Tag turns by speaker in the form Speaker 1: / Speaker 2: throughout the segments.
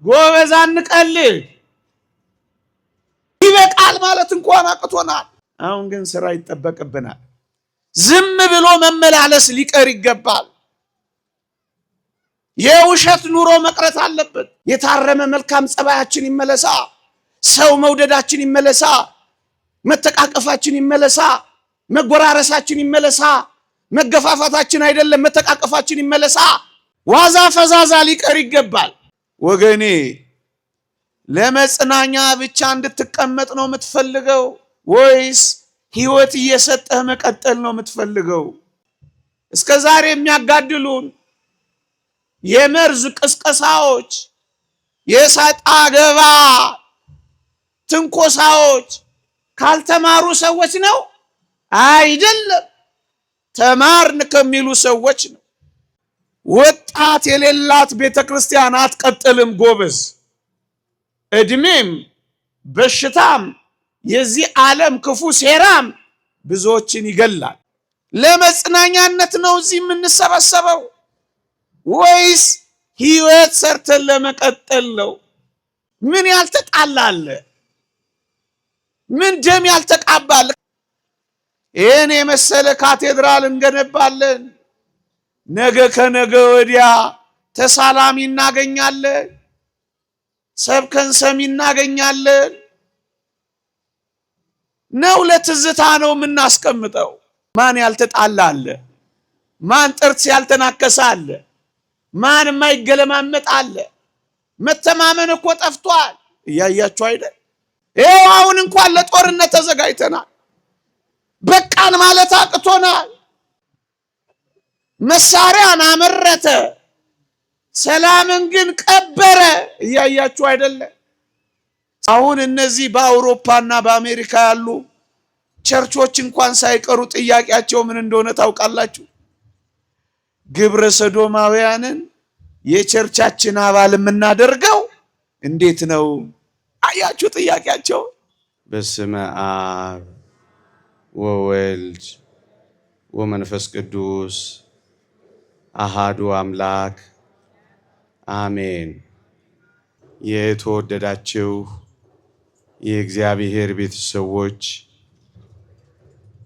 Speaker 1: ጎበዝ አንቀልድ። ይበቃል ማለት እንኳን አቅቶናል። አሁን ግን ስራ ይጠበቅብናል። ዝም ብሎ መመላለስ ሊቀር ይገባል። የውሸት ኑሮ መቅረት አለበት። የታረመ መልካም ጸባያችን ይመለሳ። ሰው መውደዳችን ይመለሳ። መተቃቀፋችን ይመለሳ። መጎራረሳችን ይመለሳ። መገፋፋታችን አይደለም መተቃቀፋችን ይመለሳ። ዋዛ ፈዛዛ ሊቀር ይገባል። ወገኔ ለመጽናኛ ብቻ እንድትቀመጥ ነው የምትፈልገው ወይስ ህይወት እየሰጠህ መቀጠል ነው የምትፈልገው? እስከዛሬ የሚያጋድሉን የመርዝ ቅስቀሳዎች፣ የሰጣ ገባ ትንኮሳዎች ካልተማሩ ሰዎች ነው አይደለም፣ ተማርን ከሚሉ ሰዎች ነው። ወጣት የሌላት ቤተክርስቲያን አትቀጥልም ጎበዝ። እድሜም በሽታም የዚህ ዓለም ክፉ ሴራም ብዙዎችን ይገላል። ለመጽናኛነት ነው እዚህ የምንሰበሰበው ወይስ ህይወት ሰርተን ለመቀጠል ነው? ምን ያልተጣላለ? ምን ደም ያልተቃባለ? ይህን የመሰለ ካቴድራል እንገነባለን። ነገ ከነገ ወዲያ ተሳላሚ እናገኛለን፣ ሰብከን ሰሚ እናገኛለን። ነው ለትዝታ ነው የምናስቀምጠው? ማን ያልተጣላለ? ማን ጥርስ ያልተናከሰ አለ? ማን የማይገለማመጥ አለ? መተማመን እኮ ጠፍቷል። እያያችሁ አይደል? ይኸው አሁን እንኳን ለጦርነት ተዘጋጅተናል። በቃን ማለት አቅቶናል። መሳሪያን አመረተ፣ ሰላምን ግን ቀበረ። እያያችሁ አይደለ? አሁን እነዚህ በአውሮፓና በአሜሪካ ያሉ ቸርቾች እንኳን ሳይቀሩ ጥያቄያቸው ምን እንደሆነ ታውቃላችሁ? ግብረ ሰዶማውያንን የቸርቻችን አባል የምናደርገው እንዴት ነው? አያችሁ ጥያቄያቸው። በስመ አብ ወወልድ ወመንፈስ ቅዱስ አሃዱ አምላክ አሜን። የተወደዳችሁ የእግዚአብሔር ቤተሰቦች፣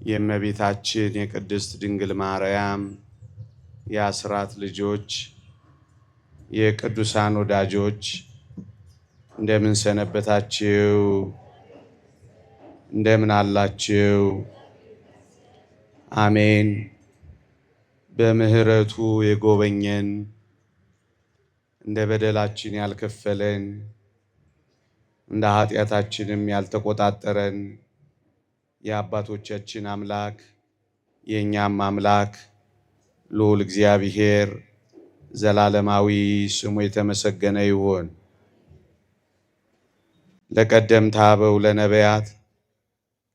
Speaker 1: የእመቤታችን የቅድስት ድንግል ማርያም የአስራት ልጆች፣ የቅዱሳን ወዳጆች እንደምን ሰነበታችሁ? እንደምን አላችሁ? አሜን። በምህረቱ የጎበኘን እንደ በደላችን ያልከፈለን እንደ ኃጢአታችንም ያልተቆጣጠረን የአባቶቻችን አምላክ የእኛም አምላክ ልዑል እግዚአብሔር ዘላለማዊ ስሙ የተመሰገነ ይሁን። ለቀደምት አበው ለነቢያት፣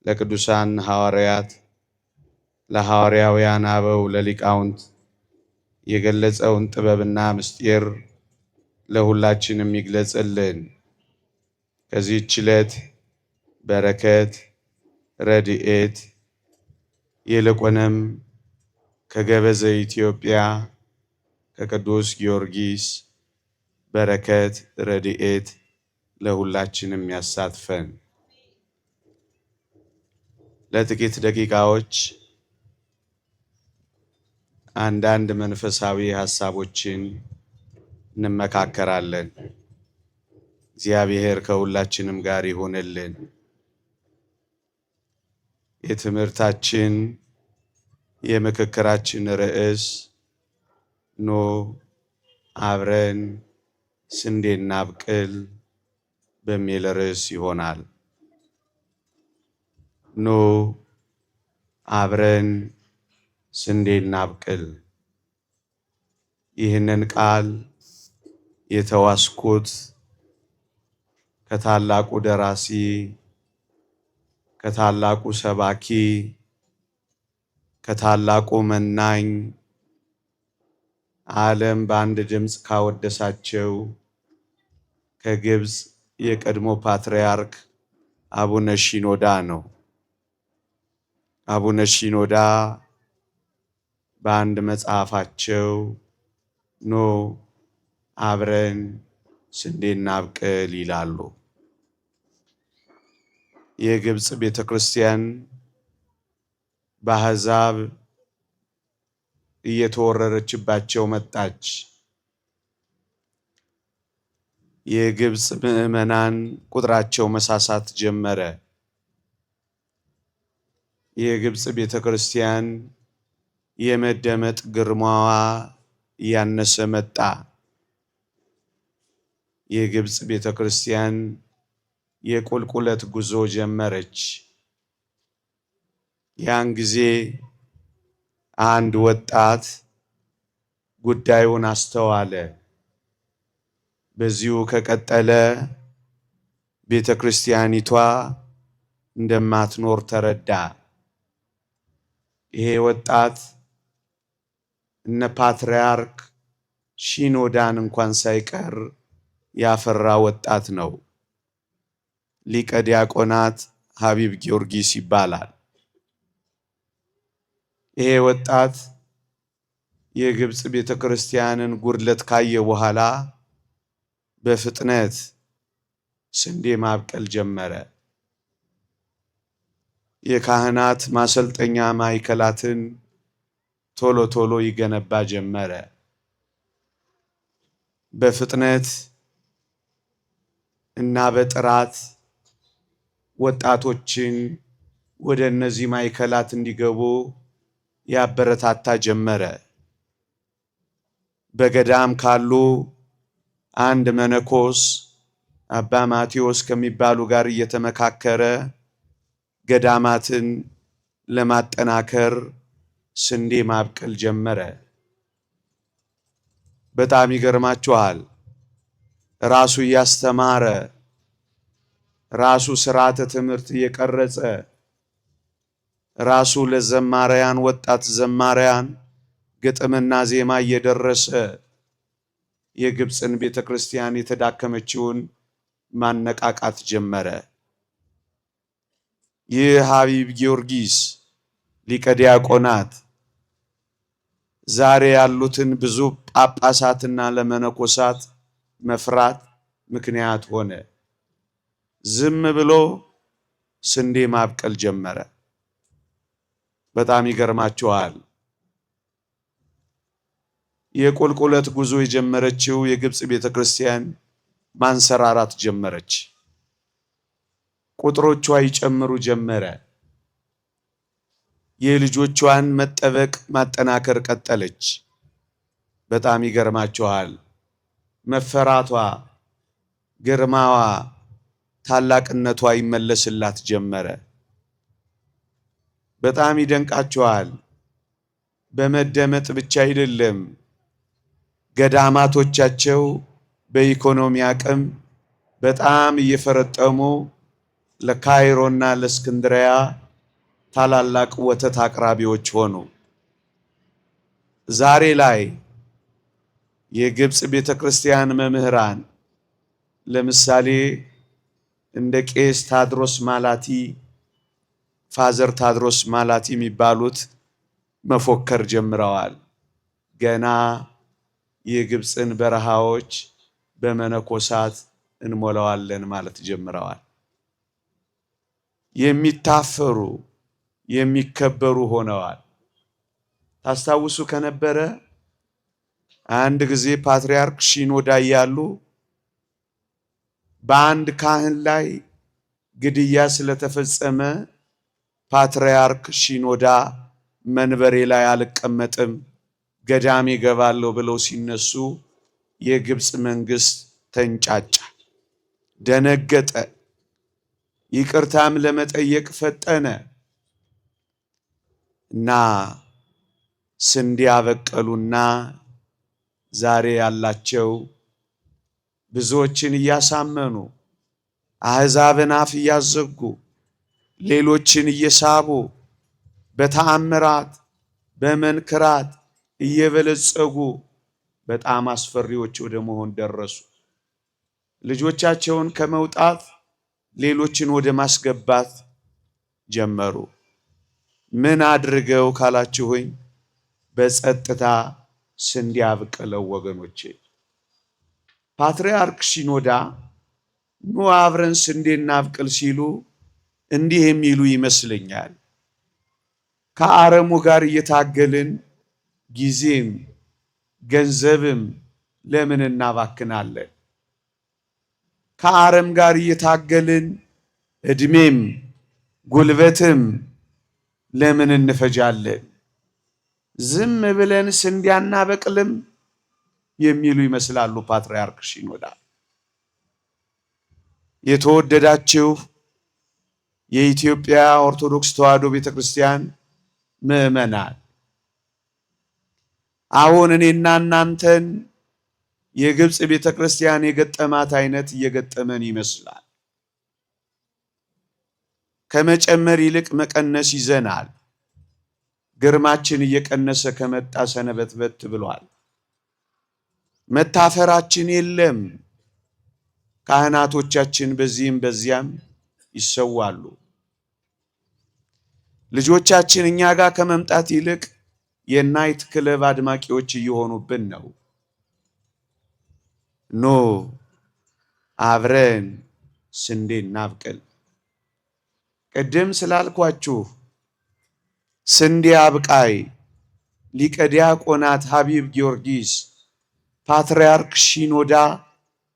Speaker 1: ለቅዱሳን ሐዋርያት፣ ለሐዋርያውያን አበው ለሊቃውንት የገለጸውን ጥበብና ምስጢር ለሁላችንም ይግለጽልን። ከዚህች ዕለት በረከት ረድኤት ይልቁንም ከገበዘ ኢትዮጵያ ከቅዱስ ጊዮርጊስ በረከት ረድኤት ለሁላችንም ያሳትፈን። ለጥቂት ደቂቃዎች አንዳንድ መንፈሳዊ ሐሳቦችን እንመካከራለን። እግዚአብሔር ከሁላችንም ጋር ይሁንልን። የትምህርታችን የምክክራችን ርዕስ ኑ አብረን ስንዴ እናብቅል በሚል ርዕስ ይሆናል። ኑ አብረን ስንዴ እናብቅል። ይህንን ቃል የተዋስኩት ከታላቁ ደራሲ ከታላቁ ሰባኪ ከታላቁ መናኝ ዓለም በአንድ ድምፅ ካወደሳቸው ከግብፅ የቀድሞ ፓትርያርክ አቡነ ሺኖዳ ነው። አቡነ ሺኖዳ በአንድ መጽሐፋቸው ኖ አብረን ስንዴ እናብቅል ይላሉ። የግብፅ ቤተክርስቲያን በአሕዛብ እየተወረረችባቸው መጣች። የግብፅ ምዕመናን ቁጥራቸው መሳሳት ጀመረ። የግብፅ ቤተክርስቲያን የመደመጥ ግርማዋ እያነሰ መጣ። የግብፅ ቤተክርስቲያን የቁልቁለት ጉዞ ጀመረች። ያን ጊዜ አንድ ወጣት ጉዳዩን አስተዋለ። በዚሁ ከቀጠለ ቤተክርስቲያኒቷ እንደማትኖር ተረዳ። ይሄ ወጣት እነ ፓትርያርክ ሺኖዳን እንኳን ሳይቀር ያፈራ ወጣት ነው። ሊቀ ዲያቆናት ሀቢብ ጊዮርጊስ ይባላል። ይሄ ወጣት የግብፅ ቤተክርስቲያንን ጉድለት ካየ በኋላ በፍጥነት ስንዴ ማብቀል ጀመረ። የካህናት ማሰልጠኛ ማዕከላትን ቶሎ ቶሎ ይገነባ ጀመረ። በፍጥነት እና በጥራት ወጣቶችን ወደ እነዚህ ማዕከላት እንዲገቡ ያበረታታ ጀመረ። በገዳም ካሉ አንድ መነኮስ አባ ማቴዎስ ከሚባሉ ጋር እየተመካከረ ገዳማትን ለማጠናከር ስንዴ ማብቀል ጀመረ። በጣም ይገርማችኋል። ራሱ እያስተማረ ራሱ ስርዓተ ትምህርት እየቀረጸ ራሱ ለዘማሪያን ወጣት ዘማሪያን ግጥምና ዜማ እየደረሰ የግብፅን ቤተክርስቲያን የተዳከመችውን ማነቃቃት ጀመረ። ይህ ሀቢብ ጊዮርጊስ ሊቀ ዲያቆናት ዛሬ ያሉትን ብዙ ጳጳሳትና ለመነኮሳት መፍራት ምክንያት ሆነ። ዝም ብሎ ስንዴ ማብቀል ጀመረ። በጣም ይገርማችኋል። የቁልቁለት ጉዞ የጀመረችው የግብፅ ቤተክርስቲያን ማንሰራራት ጀመረች። ቁጥሮቿ ይጨምሩ ጀመረ። የልጆቿን መጠበቅ ማጠናከር ቀጠለች። በጣም ይገርማችኋል። መፈራቷ፣ ግርማዋ፣ ታላቅነቷ ይመለስላት ጀመረ። በጣም ይደንቃችኋል። በመደመጥ ብቻ አይደለም፣ ገዳማቶቻቸው በኢኮኖሚ አቅም በጣም እየፈረጠሙ ለካይሮና ለእስክንድሪያ ታላላቅ ወተት አቅራቢዎች ሆኑ። ዛሬ ላይ የግብፅ ቤተክርስቲያን መምህራን ለምሳሌ እንደ ቄስ ታድሮስ ማላቲ፣ ፋዘር ታድሮስ ማላቲ የሚባሉት መፎከር ጀምረዋል። ገና የግብፅን በረሃዎች በመነኮሳት እንሞላዋለን ማለት ጀምረዋል። የሚታፈሩ የሚከበሩ ሆነዋል። ታስታውሱ ከነበረ አንድ ጊዜ ፓትርያርክ ሺኖዳ ያሉ በአንድ ካህን ላይ ግድያ ስለተፈጸመ ፓትርያርክ ሺኖዳ መንበሬ ላይ አልቀመጥም ገዳሜ ገባለሁ ብለው ሲነሱ የግብፅ መንግስት ተንጫጫ፣ ደነገጠ። ይቅርታም ለመጠየቅ ፈጠነ እና ስንዴ አበቀሉና ዛሬ ያላቸው ብዙዎችን እያሳመኑ አሕዛብን አፍ እያዘጉ ሌሎችን እየሳቡ በተአምራት በመንክራት እየበለጸጉ በጣም አስፈሪዎች ወደ መሆን ደረሱ። ልጆቻቸውን ከመውጣት ሌሎችን ወደ ማስገባት ጀመሩ። ምን አድርገው ካላችሁኝ፣ በጸጥታ ስንዴ አብቅለው ወገኖቼ። ፓትርያርክ ሲኖዳ ኑ አብረን ስንዴ እናብቅል ሲሉ እንዲህ የሚሉ ይመስለኛል። ከአረሙ ጋር እየታገልን ጊዜም ገንዘብም ለምን እናባክናለን? ከአረም ጋር እየታገልን እድሜም ጉልበትም ለምን እንፈጃለን? ዝም ብለን ስንዴ አናበቅልም የሚሉ ይመስላሉ ፓትርያርክ ሲኖዳ። የተወደዳችሁ የኢትዮጵያ ኦርቶዶክስ ተዋሕዶ ቤተክርስቲያን ምዕመናን፣ አሁን እኔና እናንተን የግብፅ ቤተክርስቲያን የገጠማት አይነት እየገጠመን ይመስላል። ከመጨመር ይልቅ መቀነስ ይዘናል። ግርማችን እየቀነሰ ከመጣ ሰነበትበት ብሏል። መታፈራችን የለም። ካህናቶቻችን በዚህም በዚያም ይሰዋሉ። ልጆቻችን እኛ ጋር ከመምጣት ይልቅ የናይት ክለብ አድማቂዎች እየሆኑብን ነው። ኖ አብረን ስንዴ እናብቅል። ቅድም ስላልኳችሁ ስንዴ አብቃይ ሊቀ ዲያቆናት ሀቢብ ጊዮርጊስ ፓትርያርክ ሲኖዳ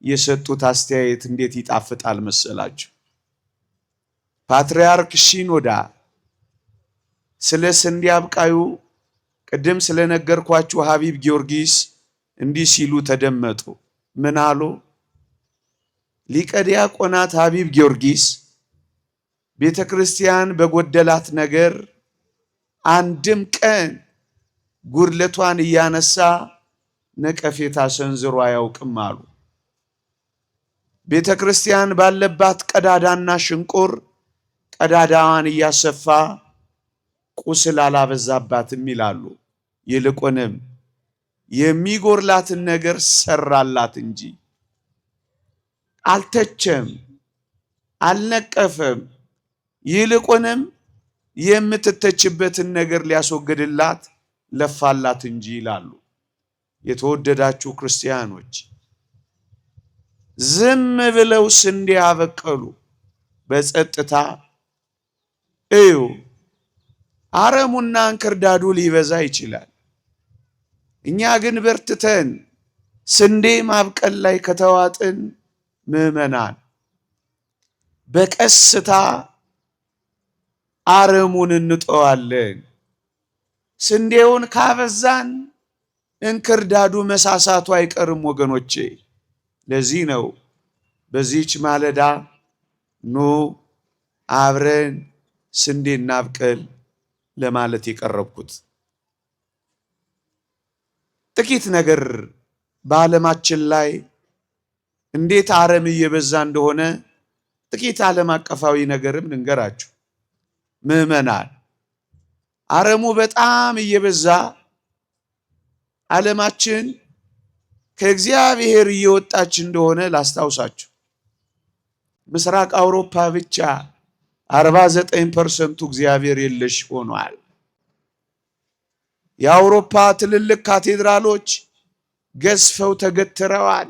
Speaker 1: የሰጡት አስተያየት እንዴት ይጣፍጣል መሰላችሁ? ፓትርያርክ ሲኖዳ ስለ ስንዴ አብቃዩ ቅድም ስለነገርኳችሁ ሀቢብ ጊዮርጊስ እንዲህ ሲሉ ተደመጡ። ምን አሉ? ሊቀ ዲያቆናት ሀቢብ ጊዮርጊስ ቤተ ክርስቲያን በጎደላት ነገር አንድም ቀን ጉድለቷን እያነሳ ነቀፌታ ሰንዝሮ አያውቅም አሉ። ቤተ ክርስቲያን ባለባት ቀዳዳና ሽንቁር ቀዳዳዋን እያሰፋ ቁስል አላበዛባትም ይላሉ። ይልቁንም የሚጎርላትን ነገር ሰራላት እንጂ አልተቸም፣ አልነቀፈም። ይልቁንም የምትተችበትን ነገር ሊያስወግድላት ለፋላት እንጂ ይላሉ። የተወደዳችሁ ክርስቲያኖች ዝም ብለው ስንዴ አበቀሉ በጸጥታ እዩ። አረሙና እንክርዳዱ ሊበዛ ይችላል። እኛ ግን በርትተን ስንዴ ማብቀል ላይ ከተዋጥን ምዕመናን በቀስታ አረሙን እንጠዋለን። ስንዴውን ካበዛን እንክርዳዱ መሳሳቱ አይቀርም ወገኖቼ። ለዚህ ነው በዚህች ማለዳ ኑ አብረን ስንዴ እናብቅል ለማለት የቀረብኩት። ጥቂት ነገር በዓለማችን ላይ እንዴት አረም እየበዛ እንደሆነ ጥቂት ዓለም አቀፋዊ ነገርም ልንገራችሁ ምዕመናን። አረሙ በጣም እየበዛ ዓለማችን ከእግዚአብሔር እየወጣች እንደሆነ ላስታውሳችሁ። ምስራቅ አውሮፓ ብቻ 49% እግዚአብሔር የለሽ ሆኗል። የአውሮፓ ትልልቅ ካቴድራሎች ገዝፈው ተገትረዋል።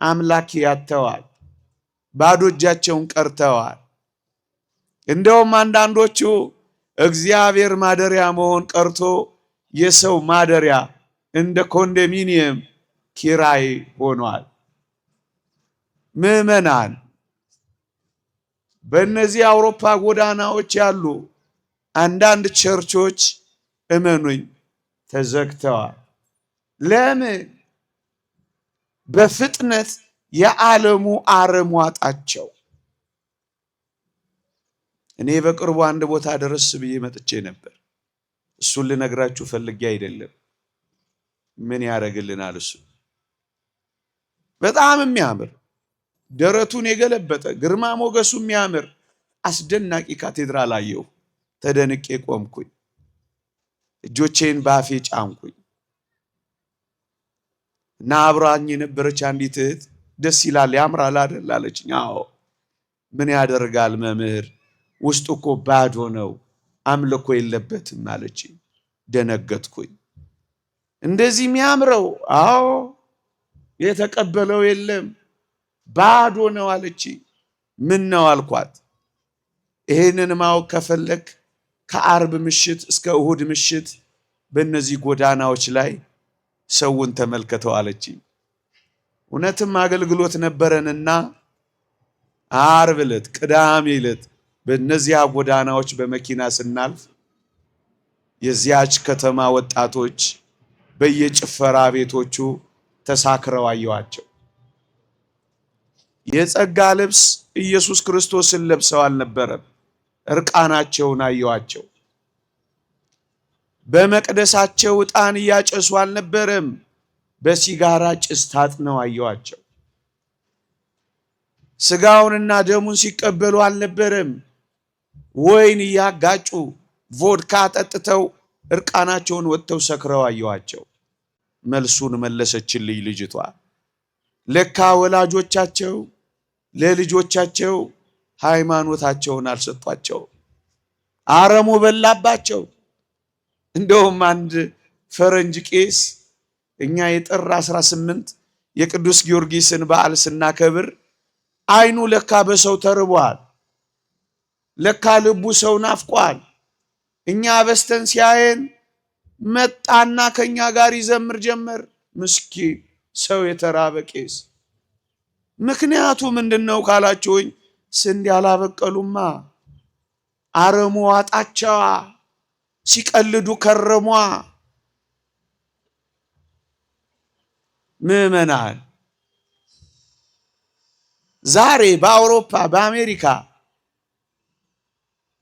Speaker 1: አምላክ ያተዋል። ባዶ እጃቸውን ቀርተዋል። እንደውም አንዳንዶቹ እግዚአብሔር ማደሪያ መሆን ቀርቶ የሰው ማደሪያ እንደ ኮንዶሚኒየም ኪራይ ሆኗል። ምዕመናን በእነዚህ አውሮፓ ጎዳናዎች ያሉ አንዳንድ ቸርቾች እመኑኝ ተዘግተዋል። ለምን? በፍጥነት የዓለሙ አረም ዋጣቸው። እኔ በቅርቡ አንድ ቦታ ደረስ ብዬ መጥቼ ነበር። እሱን ልነግራችሁ ፈልጌ አይደለም። ምን ያደርግልናል እሱ? በጣም የሚያምር ደረቱን የገለበጠ ግርማ ሞገሱ የሚያምር አስደናቂ ካቴድራል አየሁ። ተደንቄ ቆምኩኝ። እጆቼን ባፌ ጫንኩኝ እና አብራኝ የነበረች አንዲት እህት ደስ ይላል ያምራል አይደል አለችኝ። አዎ ምን ያደርጋል መምህር፣ ውስጡ እኮ ባዶ ነው፣ አምልኮ የለበትም አለችኝ። ደነገጥኩኝ። እንደዚህ የሚያምረው? አዎ የተቀበለው የለም፣ ባዶ ነው አለች። ምን ነው አልኳት። ይሄንን ማወቅ ከፈለክ ከአርብ ምሽት እስከ እሁድ ምሽት በእነዚህ ጎዳናዎች ላይ ሰውን ተመልከተው አለች። እውነትም አገልግሎት ነበረንና አርብ ዕለት ቅዳሜ ዕለት በእነዚያ ጎዳናዎች በመኪና ስናልፍ የዚያች ከተማ ወጣቶች በየጭፈራ ቤቶቹ ተሳክረው አየዋቸው። የጸጋ ልብስ ኢየሱስ ክርስቶስን ለብሰው አልነበረም፣ እርቃናቸውን አየዋቸው። በመቅደሳቸው ዕጣን እያጨሱ አልነበረም፣ በሲጋራ ጭስ ታጥነው አየዋቸው። ስጋውንና ደሙን ሲቀበሉ አልነበረም፣ ወይን እያጋጩ ቮድካ ጠጥተው እርቃናቸውን ወጥተው ሰክረው አየዋቸው። መልሱን መለሰችልኝ ልጅቷ። ለካ ወላጆቻቸው ለልጆቻቸው ሃይማኖታቸውን አልሰጧቸው፣ አረሙ በላባቸው። እንደውም አንድ ፈረንጅ ቄስ እኛ የጥር 18 የቅዱስ ጊዮርጊስን በዓል ስናከብር አይኑ ለካ በሰው ተርቧል፣ ለካ ልቡ ሰው ናፍቋል። እኛ በስተን ሲያየን መጣና ከኛ ጋር ይዘምር ጀመር። ምስኪን ሰው የተራበ ቄስ። ምክንያቱ ምንድነው ካላችሁኝ፣ ስንዴ አላበቀሉማ፣ አረሙ ዋጣቸዋ፣ ሲቀልዱ ከረሟ። ምዕመናን ዛሬ በአውሮፓ በአሜሪካ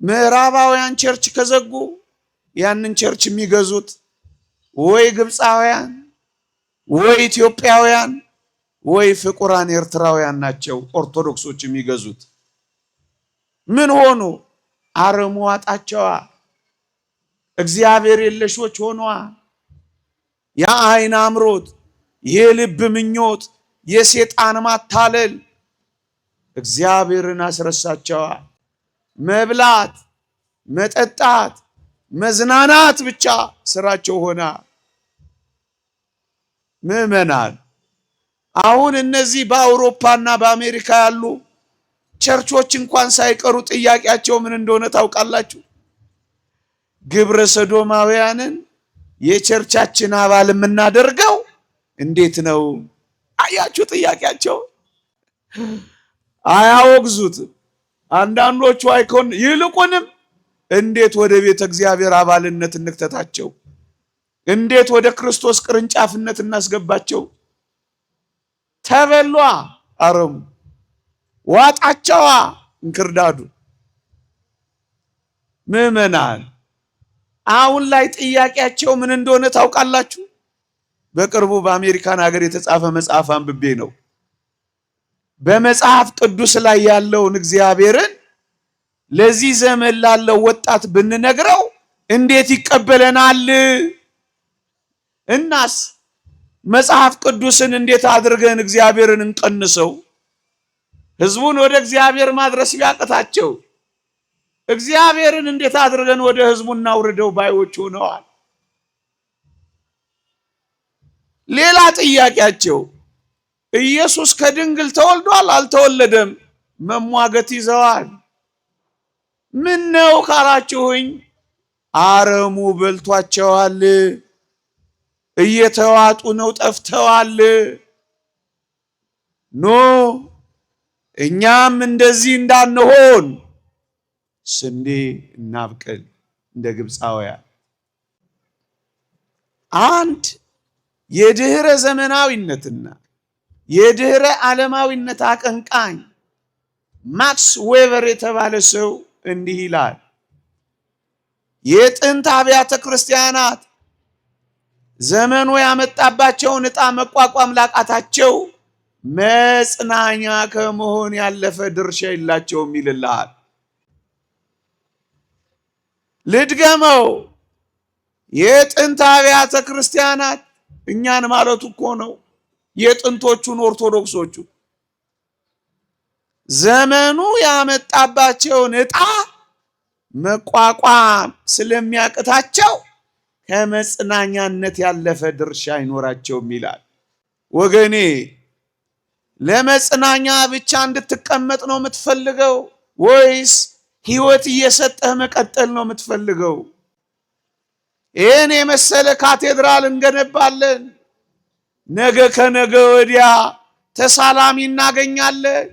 Speaker 1: ምዕራባውያን ቸርች ከዘጉ ያንን ቸርች የሚገዙት ወይ ግብፃውያን ወይ ኢትዮጵያውያን ወይ ፍቁራን ኤርትራውያን ናቸው። ኦርቶዶክሶች የሚገዙት ምን ሆኑ? አረሙ ዋጣቸዋ፣ እግዚአብሔር የለሾች ሆኗ። የአይን አምሮት፣ የልብ ምኞት፣ የሰይጣን ማታለል እግዚአብሔርን አስረሳቸዋ። መብላት፣ መጠጣት፣ መዝናናት ብቻ ስራቸው ሆና። ምዕመናን አሁን እነዚህ በአውሮፓና በአሜሪካ ያሉ ቸርቾች እንኳን ሳይቀሩ ጥያቄያቸው ምን እንደሆነ ታውቃላችሁ? ግብረ ሰዶማውያንን የቸርቻችን አባል የምናደርገው እንዴት ነው? አያችሁ ጥያቄያቸው። አያወግዙትም። አንዳንዶቹ አይኮን ይልቁንም እንዴት ወደ ቤተ እግዚአብሔር አባልነት እንክተታቸው? እንዴት ወደ ክርስቶስ ቅርንጫፍነት እናስገባቸው? ተበሏ፣ አረሙ ዋጣቸዋ፣ እንክርዳዱ። ምዕመናን አሁን ላይ ጥያቄያቸው ምን እንደሆነ ታውቃላችሁ? በቅርቡ በአሜሪካን ሀገር የተጻፈ መጽሐፍ አንብቤ ነው። በመጽሐፍ ቅዱስ ላይ ያለውን እግዚአብሔርን ለዚህ ዘመን ላለው ወጣት ብንነግረው እንዴት ይቀበለናል? እናስ መጽሐፍ ቅዱስን እንዴት አድርገን እግዚአብሔርን እንቀንሰው? ህዝቡን ወደ እግዚአብሔር ማድረስ ቢያቅታቸው እግዚአብሔርን እንዴት አድርገን ወደ ህዝቡ እናውርደው ባዮች ሆነዋል። ሌላ ጥያቄያቸው ኢየሱስ ከድንግል ተወልዷል አልተወለደም? መሟገት ይዘዋል። ምን ነው ካላችሁኝ፣ አረሙ በልቷቸዋል፣ እየተዋጡ ነው፣ ጠፍተዋል። ኖ እኛም እንደዚህ እንዳንሆን ስንዴ እናብቅል እንደ ግብፃውያን። አንድ የድህረ ዘመናዊነትና የድህረ ዓለማዊነት አቀንቃኝ ማክስ ዌበር የተባለ ሰው እንዲህ ይላል። የጥንት አብያተ ክርስቲያናት ዘመኑ ያመጣባቸውን ዕጣ መቋቋም ላቃታቸው መጽናኛ ከመሆን ያለፈ ድርሻ የላቸውም ይልልሃል። ልድገመው። የጥንት አብያተ ክርስቲያናት እኛን ማለቱ እኮ ነው፣ የጥንቶቹን ኦርቶዶክሶቹ ዘመኑ ያመጣባቸውን ዕጣ መቋቋም ስለሚያቅታቸው ከመጽናኛነት ያለፈ ድርሻ አይኖራቸውም ይላል። ወገኔ ለመጽናኛ ብቻ እንድትቀመጥ ነው የምትፈልገው ወይስ ሕይወት እየሰጠህ መቀጠል ነው የምትፈልገው? ይህን የመሰለ ካቴድራል እንገነባለን። ነገ ከነገ ወዲያ ተሳላሚ እናገኛለን፣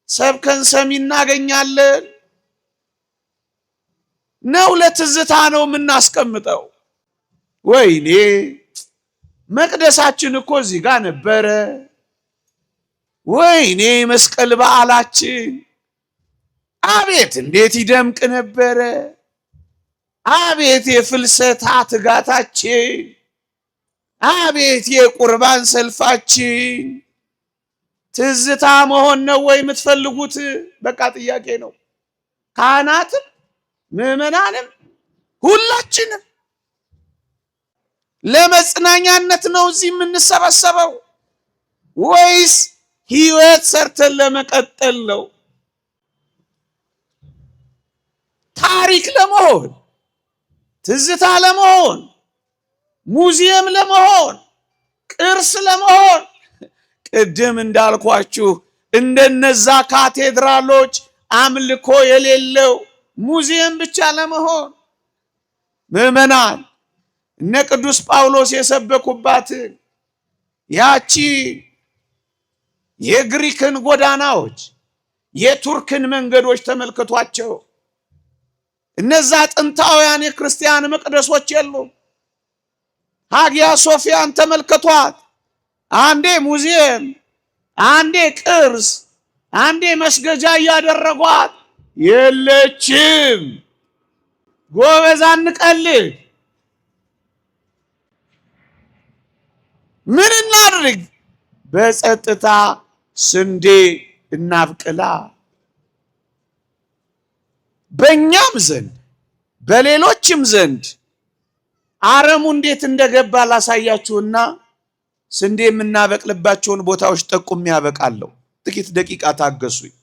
Speaker 1: ሰብከን ሰሚ እናገኛለን። ነው ለትዝታ ነው የምናስቀምጠው? ወይኔ መቅደሳችን እኮ እዚህ ጋር ነበረ። ወይኔ መስቀል በዓላችን አቤት እንዴት ይደምቅ ነበረ። አቤት የፍልሰታ ትጋታችን፣ አቤት የቁርባን ሰልፋችን። ትዝታ መሆን ነው ወይ የምትፈልጉት? በቃ ጥያቄ ነው። ካህናትም ምዕመናንም ሁላችንም ለመጽናኛነት ነው እዚህ የምንሰበሰበው ወይስ ሕይወት ሰርተን ለመቀጠል ነው? ታሪክ ለመሆን፣ ትዝታ ለመሆን፣ ሙዚየም ለመሆን፣ ቅርስ ለመሆን፣ ቅድም እንዳልኳችሁ እንደነዛ ካቴድራሎች አምልኮ የሌለው ሙዚየም ብቻ ለመሆን ምዕመናን እነ ቅዱስ ጳውሎስ የሰበኩባትን ያቺ የግሪክን ጎዳናዎች የቱርክን መንገዶች ተመልክቷቸው። እነዛ ጥንታውያን የክርስቲያን መቅደሶች የሉም። ሃጊያ ሶፊያን ተመልከቷት። አንዴ ሙዚየም፣ አንዴ ቅርስ፣ አንዴ መስገጃ እያደረጓት የለችም። ጎበዝ አንቀልድ። ምን እናድርግ? በጸጥታ ስንዴ እናብቅላ። በእኛም ዘንድ በሌሎችም ዘንድ አረሙ እንዴት እንደገባ ላሳያችሁና ስንዴ የምናበቅልባቸውን ቦታዎች ጠቁም ያበቃለሁ። ጥቂት ደቂቃ ታገሱኝ።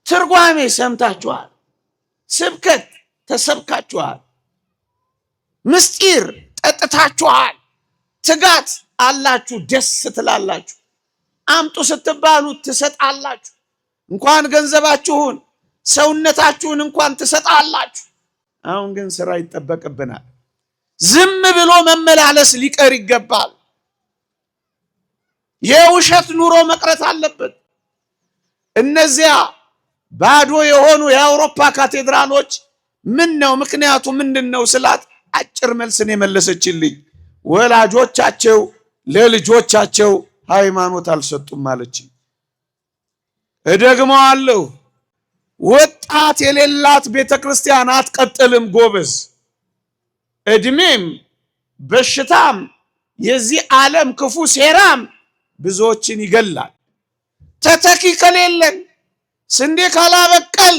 Speaker 1: ትርጓሜ ሰምታችኋል። ስብከት ተሰብካችኋል። ምስጢር ጠጥታችኋል። ትጋት አላችሁ፣ ደስ ትላላችሁ። አምጡ ስትባሉ ትሰጣላችሁ። እንኳን ገንዘባችሁን ሰውነታችሁን እንኳን ትሰጣላችሁ። አሁን ግን ስራ ይጠበቅብናል። ዝም ብሎ መመላለስ ሊቀር ይገባል። የውሸት ኑሮ መቅረት አለበት። እነዚያ ባዶ የሆኑ የአውሮፓ ካቴድራሎች ምን ነው ምክንያቱ ምንድን ነው ስላት አጭር መልስን የመለሰችልኝ ወላጆቻቸው ለልጆቻቸው ሃይማኖት አልሰጡም ማለች። እደግመዋለሁ፣ ወጣት የሌላት ቤተክርስቲያን አትቀጥልም ጎበዝ። እድሜም በሽታም የዚህ ዓለም ክፉ ሴራም ብዙዎችን ይገላል። ተተኪ ከሌለን ስንዴ ካላበቀል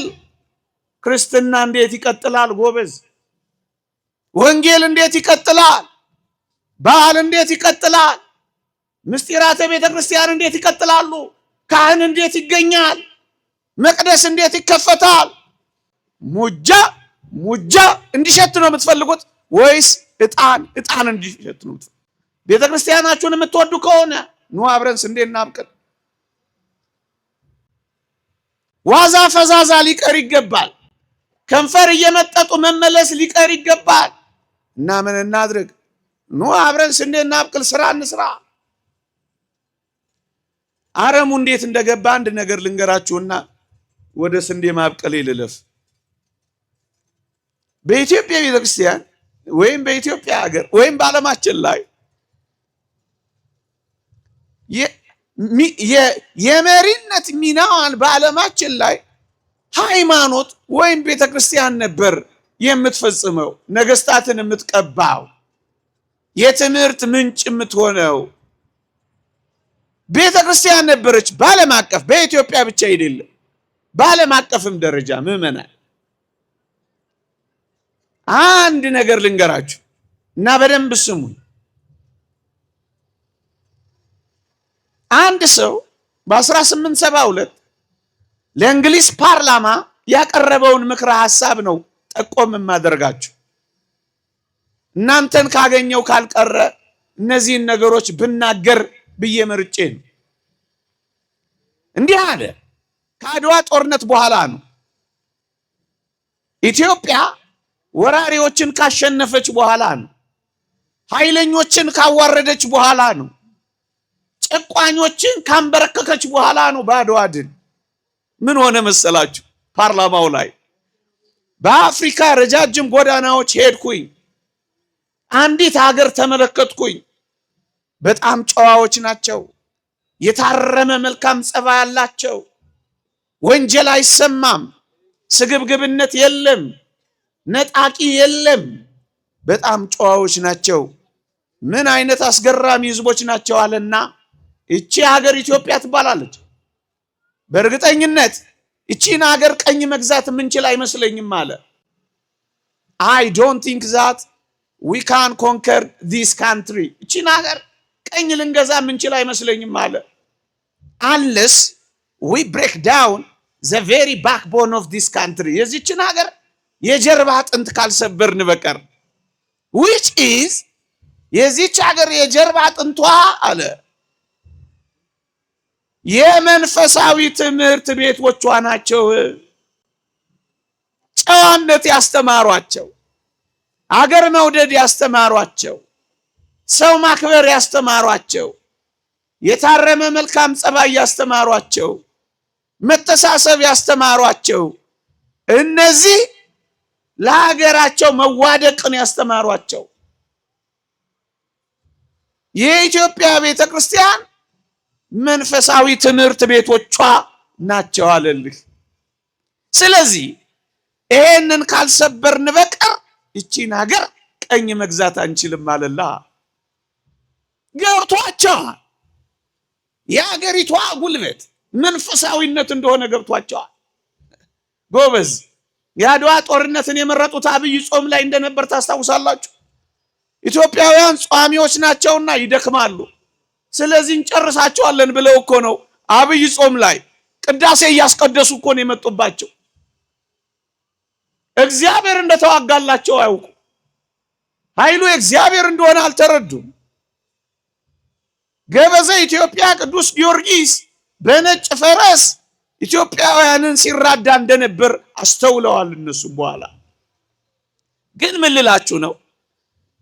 Speaker 1: ክርስትና እንዴት ይቀጥላል ጎበዝ? ወንጌል እንዴት ይቀጥላል? በዓል እንዴት ይቀጥላል? ምስጢራተ ቤተ ክርስቲያን እንዴት ይቀጥላሉ? ካህን እንዴት ይገኛል? መቅደስ እንዴት ይከፈታል? ሙጃ እንዲሸት ነው የምትፈልጉት ወይስ ዕጣን እንዲሸት ነው? ቤተ ክርስቲያናችሁን የምትወዱ ከሆነ ኑ አብረን ስንዴ እናብቅል። ዋዛ ፈዛዛ ሊቀር ይገባል። ከንፈር እየመጠጡ መመለስ ሊቀር ይገባል። እና ምን እናድርግ? ኑ አብረን ስንዴ እናብቅል፣ ስራ እንስራ። አረሙ እንዴት እንደገባ አንድ ነገር ልንገራችሁና ወደ ስንዴ ማብቀል ልለፍ። በኢትዮጵያ ቤተክርስቲያን ወይም በኢትዮጵያ ሀገር ወይም በዓለማችን ላይ የመሪነት ሚናዋን በዓለማችን ላይ ሃይማኖት ወይም ቤተክርስቲያን ነበር የምትፈጽመው። ነገስታትን የምትቀባው፣ የትምህርት ምንጭ የምትሆነው ቤተክርስቲያን ነበረች። በዓለም አቀፍ በኢትዮጵያ ብቻ አይደለም፣ በዓለም አቀፍም ደረጃ ምዕመናን አንድ ነገር ልንገራችሁ እና በደንብ ስሙኝ። አንድ ሰው በ1872 ለእንግሊዝ ፓርላማ ያቀረበውን ምክረ ሐሳብ ነው ጠቆም የማደርጋችሁ። እናንተን ካገኘው ካልቀረ እነዚህን ነገሮች ብናገር ብዬ መርጬ ነው። እንዲህ አለ። ከአድዋ ጦርነት በኋላ ነው ኢትዮጵያ ወራሪዎችን ካሸነፈች በኋላ ነው። ኃይለኞችን ካዋረደች በኋላ ነው። ጨቋኞችን ካንበረከከች በኋላ ነው በአድዋ ድል። ምን ሆነ መሰላችሁ? ፓርላማው ላይ በአፍሪካ ረጃጅም ጎዳናዎች ሄድኩኝ። አንዲት ሀገር ተመለከትኩኝ። በጣም ጨዋዎች ናቸው። የታረመ መልካም ጸባይ ያላቸው። ወንጀል አይሰማም። ስግብግብነት የለም። ነጣቂ የለም። በጣም ጨዋዎች ናቸው። ምን አይነት አስገራሚ ህዝቦች ናቸው አለና እቺ ሀገር ኢትዮጵያ ትባላለች። በእርግጠኝነት እቺን ሀገር ቀኝ መግዛት የምንችል አይመስለኝም አለ። I don't think that we can conquer this country. እቺን ሀገር ቀኝ ልንገዛ የምንችል አይመስለኝም አለ። Unless we break down the very backbone of this country. የዚችን ሀገር የጀርባ አጥንት ካልሰበርን በቀር which is የዚች ሀገር የጀርባ አጥንቷ አለ የመንፈሳዊ ትምህርት ቤቶቿ ናቸው። ጨዋነት ያስተማሯቸው፣ አገር መውደድ ያስተማሯቸው፣ ሰው ማክበር ያስተማሯቸው፣ የታረመ መልካም ጸባይ ያስተማሯቸው፣ መተሳሰብ ያስተማሯቸው፣ እነዚህ ለሀገራቸው መዋደቅን ያስተማሯቸው የኢትዮጵያ ቤተክርስቲያን መንፈሳዊ ትምህርት ቤቶቿ ናቸው አለልህ። ስለዚህ ይሄንን ካልሰበርን በቀር እቺን ሀገር ቀኝ መግዛት አንችልም አለላ። ገብቷቸዋል። የሀገሪቷ ጉልበት መንፈሳዊነት እንደሆነ ገብቷቸዋል። ጎበዝ። የአድዋ ጦርነትን የመረጡት አብይ ጾም ላይ እንደነበር ታስታውሳላችሁ። ኢትዮጵያውያን ጿሚዎች ናቸውና ይደክማሉ። ስለዚህ እንጨርሳቸዋለን ብለው እኮ ነው አብይ ጾም ላይ ቅዳሴ እያስቀደሱ እኮ ነው የመጡባቸው። እግዚአብሔር እንደተዋጋላቸው አያውቁ። ኃይሉ እግዚአብሔር እንደሆነ አልተረዱም። ገበዘ ኢትዮጵያ ቅዱስ ጊዮርጊስ በነጭ ፈረስ ኢትዮጵያውያንን ሲራዳ እንደነበር አስተውለዋል። እነሱ በኋላ ግን ምን ልላችሁ ነው?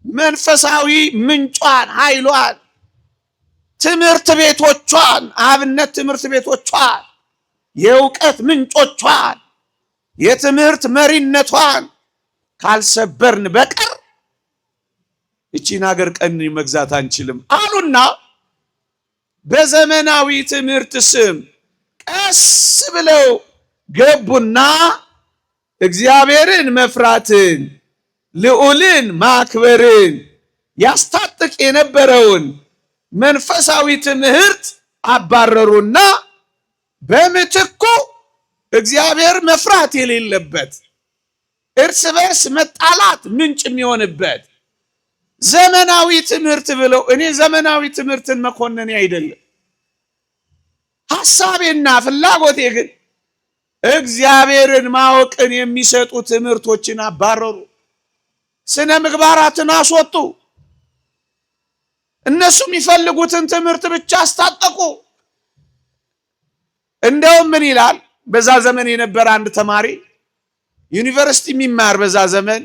Speaker 1: መንፈሳዊ ምንጯን፣ ኃይሏን፣ ትምህርት ቤቶቿን፣ አብነት ትምህርት ቤቶቿን፣ የእውቀት ምንጮቿን፣ የትምህርት መሪነቷን ካልሰበርን በቀር እቺን ሀገር ቀኝ መግዛት አንችልም አሉና በዘመናዊ ትምህርት ስም ቀስ ብለው ገቡና እግዚአብሔርን መፍራትን፣ ልዑልን ማክበርን ያስታጥቅ የነበረውን መንፈሳዊ ትምህርት አባረሩና በምትኩ እግዚአብሔር መፍራት የሌለበት እርስ በርስ መጣላት ምንጭ የሚሆንበት ዘመናዊ ትምህርት ብለው፣ እኔ ዘመናዊ ትምህርትን መኮነኔ አይደለም። ሐሳቤና ፍላጎቴ ግን እግዚአብሔርን ማወቅን የሚሰጡ ትምህርቶችን አባረሩ። ስነ ምግባራትን አስወጡ። እነሱ የሚፈልጉትን ትምህርት ብቻ አስታጠቁ። እንደውም ምን ይላል? በዛ ዘመን የነበረ አንድ ተማሪ ዩኒቨርሲቲ የሚማር በዛ ዘመን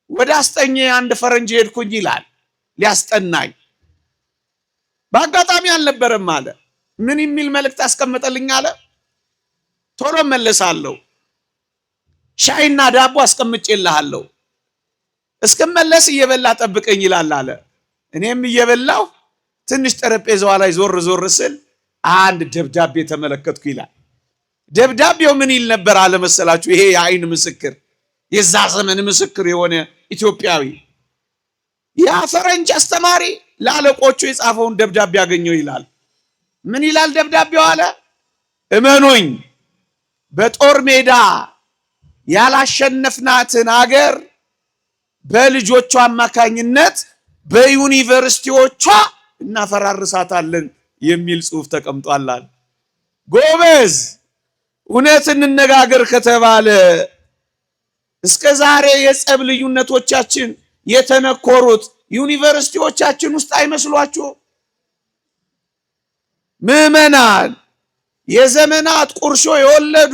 Speaker 1: ወደ አስጠኝ አንድ ፈረንጅ ሄድኩኝ ይላል ሊያስጠናኝ። በአጋጣሚ አልነበረም አለ። ምን የሚል መልእክት አስቀመጠልኝ አለ? ቶሎ መለሳለሁ፣ ሻይና ዳቦ አስቀምጬልሃለሁ፣ እስከመለስ እየበላ ጠብቀኝ ይላል አለ። እኔም እየበላሁ ትንሽ ጠረጴዛዋ ላይ ዞር ዞር ስል አንድ ደብዳቤ ተመለከትኩ ይላል። ደብዳቤው ምን ይል ነበር አለ መሰላችሁ? ይሄ የአይን ምስክር፣ የዛ ዘመን ምስክር የሆነ ኢትዮጵያዊ ያ ፈረንጅ አስተማሪ ለአለቆቹ የጻፈውን ደብዳቤ ያገኘው ይላል። ምን ይላል ደብዳቤው አለ? እመኑኝ በጦር ሜዳ ያላሸነፍናትን አገር በልጆቿ አማካኝነት በዩኒቨርሲቲዎቿ እናፈራርሳታለን የሚል ጽሑፍ ተቀምጧል። ጎበዝ፣ እውነት እንነጋገር ከተባለ እስከ ዛሬ የጸብ ልዩነቶቻችን የተነኮሩት ዩኒቨርሲቲዎቻችን ውስጥ አይመስሏችሁ? ምዕመናን የዘመናት ቁርሾ የወለዱ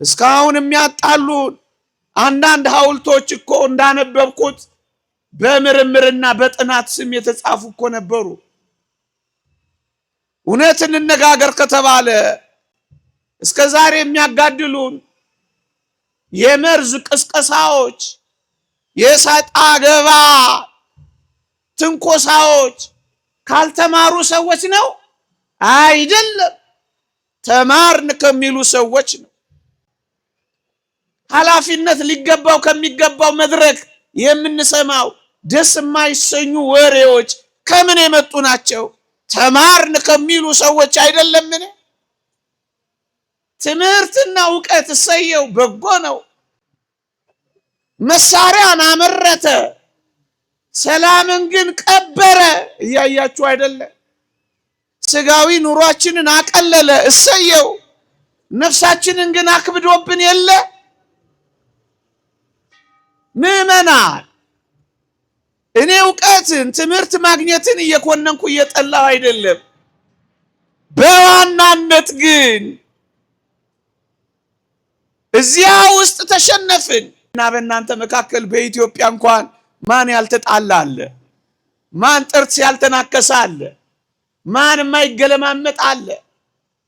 Speaker 1: እስካሁን የሚያጣሉን አንዳንድ ሐውልቶች እኮ እንዳነበብኩት በምርምርና በጥናት ስም የተጻፉ እኮ ነበሩ። እውነት እንነጋገር ከተባለ እስከ ዛሬ የሚያጋድሉን የመርዝ ቅስቀሳዎች፣ የሰጣ ገባ ትንኮሳዎች ካልተማሩ ሰዎች ነው አይደለም፣ ተማርን ከሚሉ ሰዎች ነው። ኃላፊነት ሊገባው ከሚገባው መድረክ የምንሰማው ደስ የማይሰኙ ወሬዎች ከምን የመጡ ናቸው? ተማርን ከሚሉ ሰዎች አይደለምን? ትምህርትና ዕውቀት እሰየው በጎ ነው። መሳሪያን አመረተ፣ ሰላምን ግን ቀበረ። እያያችሁ አይደለ? ስጋዊ ኑሯችንን አቀለለ፣ እሰየው። ነፍሳችንን ግን አክብዶብን የለ? ምዕመናን እኔ ዕውቀትን ትምህርት ማግኘትን እየኮነንኩ እየጠላሁ አይደለም። በዋናነት ግን እዚያ ውስጥ ተሸነፍን እና በእናንተ መካከል በኢትዮጵያ እንኳን ማን ያልተጣላ አለ? ማን ጥርስ ያልተናከሰ አለ? ማን የማይገለማመጥ አለ?